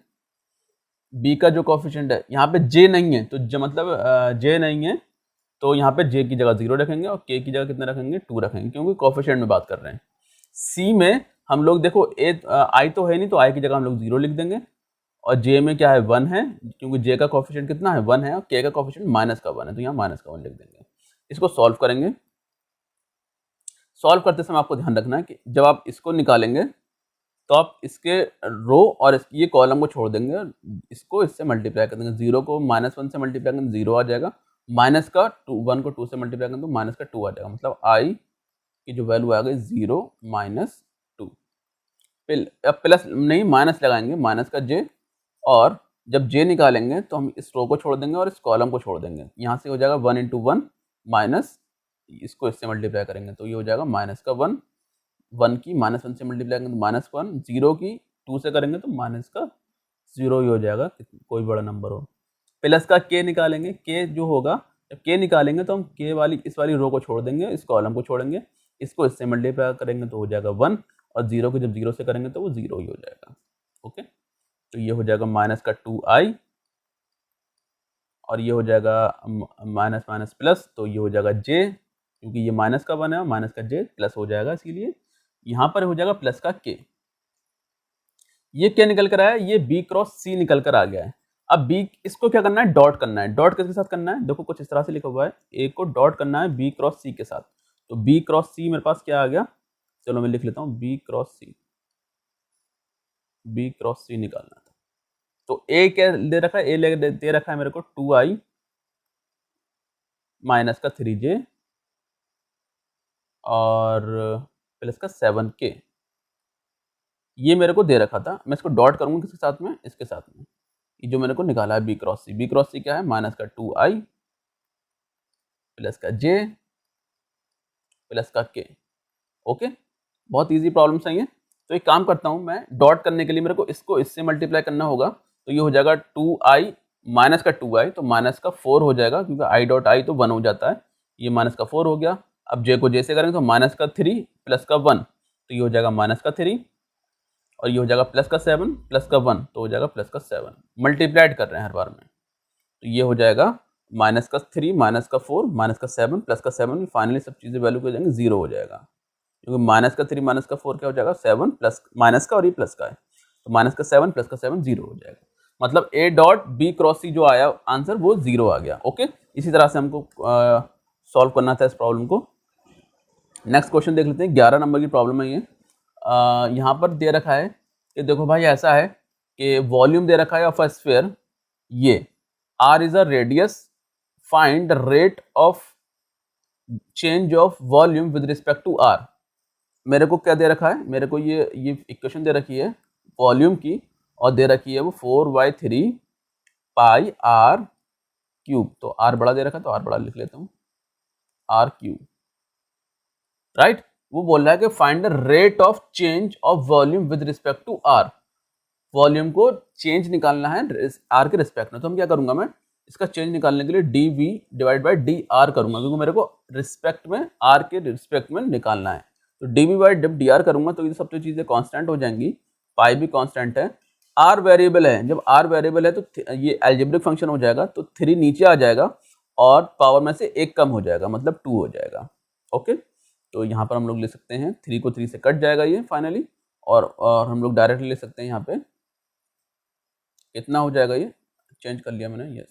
बी का जो कोफिशिएंट है यहाँ पे जे नहीं है, तो मतलब जे नहीं है तो यहाँ पे जे की जगह 0 रखेंगे और के की जगह कितना रखेंगे 2 रखेंगे, क्योंकि कोफिशिएंट में बात कर रहे हैं। सी में हम लोग देखो आई तो है नहीं तो आई की जगह हम लोग 0 लिख देंगे। और जे में क्या है 1 है, क्योंकि जे का कोफिशिएंट कितना है 1 है और के का कोफिशिएंट -1 है तो यहाँ -1 लिख देंगे। इसको सॉल्व करेंगे। सॉल्व करते समय आपको ध्यान रखना है कि जब आप इसको निकालेंगे तो आप इसके रो और ये कॉलम को छोड़ देंगे और इसको इससे मल्टीप्लाई कर देंगे। 0 को -1 से मल्टीप्लाई करेंगे 0 आ जाएगा, माइनस का 1 को 2 से मल्टीप्लाई करेंगे तो माइनस का 2 आ जाएगा। मतलब आई की जो वैल्यू आ गई 0 -2। प्लस नहीं माइनस लगाएंगे, माइनस का जे, और जब जे निकालेंगे तो हम इस रो को छोड़ देंगे और इस कॉलम को छोड़ देंगे। यहाँ से हो जाएगा 1 × 1 माइनस, इसको इससे मल्टीप्लाई करेंगे तो ये हो जाएगा -1, 1 की -1 से मल्टीप्लाई करेंगे तो -1, 0 की 2 से करेंगे तो -0 ही हो जाएगा, कोई बड़ा नंबर हो। प्लस का के निकालेंगे, के जो होगा जब के निकालेंगे तो हम के वाली इस वाली रो को छोड़ देंगे, इस कॉलम को छोड़ेंगे, इसको इससे मल्टीप्लाई करेंगे तो हो जाएगा 1 और 0 को जब 0 से करेंगे तो वो 0 ही हो जाएगा। ओके, तो ये हो जाएगा -2i और ये हो जाएगा माइनस माइनस प्लस, तो ये हो जाएगा j, क्योंकि ये माइनस का 1 है और माइनस का j प्लस हो जाएगा, इसीलिए यहाँ पर हो जाएगा प्लस का k। ये क्या निकल कर आया, ये b क्रॉस c निकल कर आ गया है। अब b इसको क्या करना है, डॉट करना है। डॉट किसके साथ करना है, देखो कुछ इस तरह से लिखा हुआ है, a को डॉट करना है b क्रॉस c के साथ। तो b क्रॉस c मेरे पास क्या आ गया, चलो मैं लिख लेता हूँ b क्रॉस c निकालना था। तो a क्या दे रखा है, a दे रखा है मेरे को 2i माइनस का 3j और प्लस का 7k, ये मेरे को दे रखा था। मैं इसको डॉट करूंगा किसके साथ में, इसके साथ में, ये जो मेरे को निकाला है b क्रॉस c क्या है, माइनस का 2i प्लस का j प्लस का k। ओके, बहुत इजी प्रॉब्लम है ये। तो एक काम करता हूँ मैं, डॉट करने के लिए मेरे को इसको इससे मल्टीप्लाई करना होगा, तो ये हो जाएगा 2i माइनस का 2i, तो माइनस का 4 हो जाएगा, क्योंकि i डॉट i तो 1 हो जाता है, ये माइनस का 4 हो गया। अब j को j से करेंगे तो माइनस का 3 प्लस का 1, तो ये हो जाएगा माइनस का 3 और ये हो जाएगा प्लस का 7 प्लस का 1, तो हो जाएगा प्लस का 7। मल्टीप्लाइड कर रहे हैं हर बार में, तो ये हो जाएगा माइनस का 3 माइनस का 4 माइनस का 7 प्लस का 7, फाइनली सब चीज़ें वैल्यू हो जाएंगे 0 हो जाएगा, क्योंकि माइनस का 3 माइनस का 4 क्या हो जाएगा 7 प्लस माइनस का और ये प्लस का है, तो माइनस का 7 प्लस का 7 0 हो जाएगा। मतलब a dot b cross c जो आया आंसर वो 0 आ गया। ओके, इसी तरह से हमको सॉल्व करना था इस प्रॉब्लम को। नेक्स्ट क्वेश्चन देख लेते हैं, 11 नंबर की प्रॉब्लम है ये। यहाँ पर दे रखा है कि देखो भाई ऐसा है कि वॉल्यूम दे रखा है ऑफ अ स्फीयर, ये r is a radius, find the rate of change of volume with respect to r। मेरे को क्या दे रखा है, मेरे को ये इक्वेशन दे रखी है वॉल्यूम की, और दे रखी है वो 4/3 पाई r क्यूब। तो r बड़ा दे रखा है तो r बड़ा लिख लेता हूँ, r क्यूब, राइट। वो बोल रहा है कि find the rate of change of volume with respect to r। Volume को चेंज निकालना है r के रिस्पेक्ट में। तो हम क्या करूंगा, मैं इसका चेंज निकालने के लिए dv डिवाइड बाई dr करूंगा, क्योंकि मेरे को रिस्पेक्ट में r के रिस्पेक्ट में निकालना है। तो dv बाई dr करूंगा तो ये सब तो चीजें कांस्टेंट हो जाएंगी, पाई भी कांस्टेंट है, r वेरिएबल है। जब r वेरिएबल है तो ये अलजेब्रिक फंक्शन हो जाएगा, तो 3 नीचे आ जाएगा और पावर में से 1 कम हो जाएगा, मतलब 2 हो जाएगा। ओके, तो यहाँ पर हम लोग ले सकते हैं 3 को 3 से कट जाएगा ये फाइनली, और हम लोग डायरेक्ट ले सकते हैं यहाँ पे कितना हो जाएगा, ये चेंज कर लिया मैंने, यस।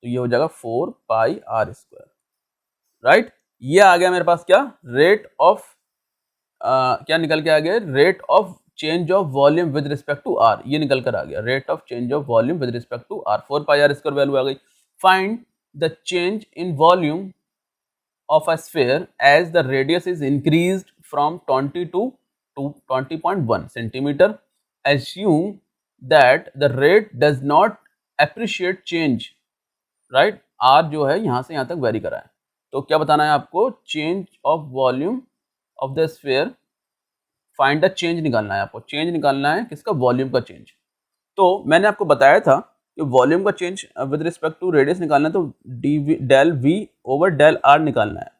तो ये हो जाएगा 4 पाई r स्क्वायर, राइट। ये आ गया मेरे पास क्या, रेट ऑफ क्या निकल के आ गया, rate of change of volume with respect to r, ये निकल कर आ गया, rate of change of volume with respect to r। 4 pi r square value आ गई। Find the change in volume of a sphere as the radius is increased from 22 to 20.1 centimeter. Assume that the rate does not appreciate change, right? R जो है यहाँ से यहाँ तक very करा है, तो क्या बताना है आपको, change of volume of the sphere, find the change निकालना है आपको, चेंज निकालना है किसका, वॉल्यूम का चेंज। तो मैंने आपको बताया था कि वॉल्यूम का change with respect to radius निकालना है, तो del V over del R निकालना है।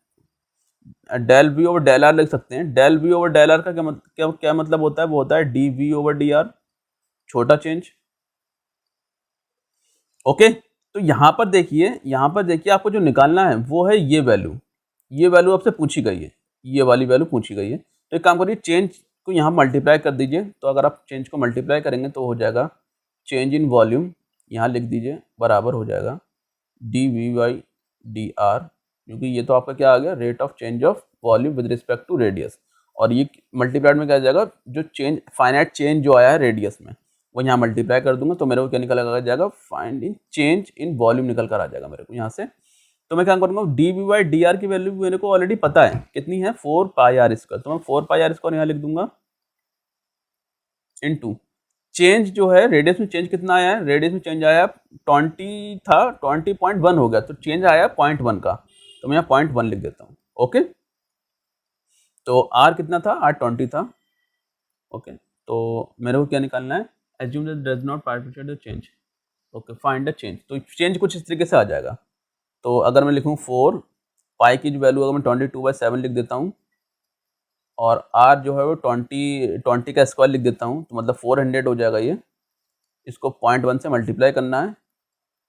Del V over del R लिख सकते हैं। Del V over del R का क्या मतलब होता है, वो होता है D V over D R, छोटा चेंज। ओके, तो यहाँ पर देखिए आपको जो निकालना है वो है ये वैल्यू आपसे पूछी गई है, ये वाली वैल्यू पूछी गई है। तो एक काम करिए, चेंज को यहाँ मल्टीप्लाई कर दीजिए। तो अगर आप चेंज को मल्टीप्लाई करेंगे तो हो जाएगा चेंज इन वॉल्यूम, यहाँ लिख दीजिए, बराबर हो जाएगा D V by D R, क्योंकि ये तो आपका क्या आ गया, rate of change of volume with respect to radius, और ये मल्टीप्लाइड में क्या आ जाएगा, जो चेंज फाइनाइट चेंज जो आया है रेडियस में वो यहाँ मल्टीप्लाई कर दूंगा, तो मेरे को क्या निकल कर आ जाएगा, find in change in volume निकल कर आ जाएगा मेरे को यहाँ से। तो मैं क्या करूँगा, D V by D R की वैल्यू मेरे को ऑलरेडी पता है कितनी है, 4 पाई आर स्क्वायर। तो मैं 4 पाई आर स्क्वायर यहाँ लिख दूंगा इनटू चेंज जो है रेडियस में, चेंज कितना आया है, रेडियस में चेंज आया 20 था, 20.1 हो गया, तो चेंज आया 0.1 का, तो मैं यहाँ 0.1 लिख देता हूँ। ओके, तो आर कितना था, आर 20 था। ओके, तो मेरे को क्या निकालना है, assume that does not perpetuate the change। Okay, find the change. तो चेंज कुछ इस तरीके से आ जाएगा। तो अगर मैं लिखूँ 4 पाई की जो वैल्यू अगर मैं 22/7 लिख देता हूँ, और r जो है वो 20 का स्क्वायर लिख देता हूँ, तो मतलब 400 हो जाएगा ये। इसको 0.1 से मल्टीप्लाई करना है।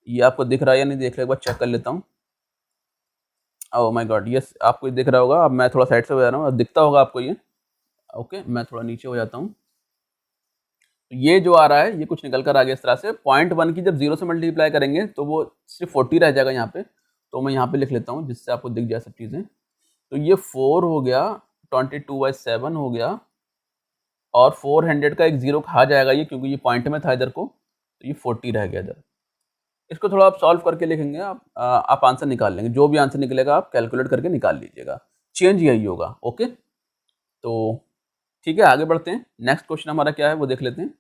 ये आपको दिख रहा है या नहीं, देख ले एक बार, चेक कर लेता हूँ। ओह माय गॉड, यस, आपको दिख रहा होगा। अब मैं थोड़ा साइड से हो जा रहा हूँ, दिखता होगा आपको ये। ओके, मैं थोड़ा नीचे हो जाता हूँ। ये जो आ रहा है ये कुछ निकल कर आ गया इस तरह से। 0.1 की जब 0 से मल्टीप्लाई करेंगे तो वो सिर्फ 40 रह जाएगा यहाँ पे। तो मैं यहाँ पे लिख लेता हूँ जिससे आपको दिख जाए सब चीज़ें। तो ये 4 हो गया, 22/7 हो गया, और 400 का एक 0 खा जाएगा ये, क्योंकि ये पॉइंट में था इधर को, तो ये 40 रह गया इधर। इसको थोड़ा आप सॉल्व करके लिखेंगे, आप आंसर निकाल लेंगे। जो भी आंसर निकलेगा आप कैलकुलेट करके निकाल लीजिएगा, चेंज यही होगा। ओके, तो ठीक है, आगे बढ़ते हैं। नेक्स्ट क्वेश्चन हमारा क्या है वो देख लेते हैं।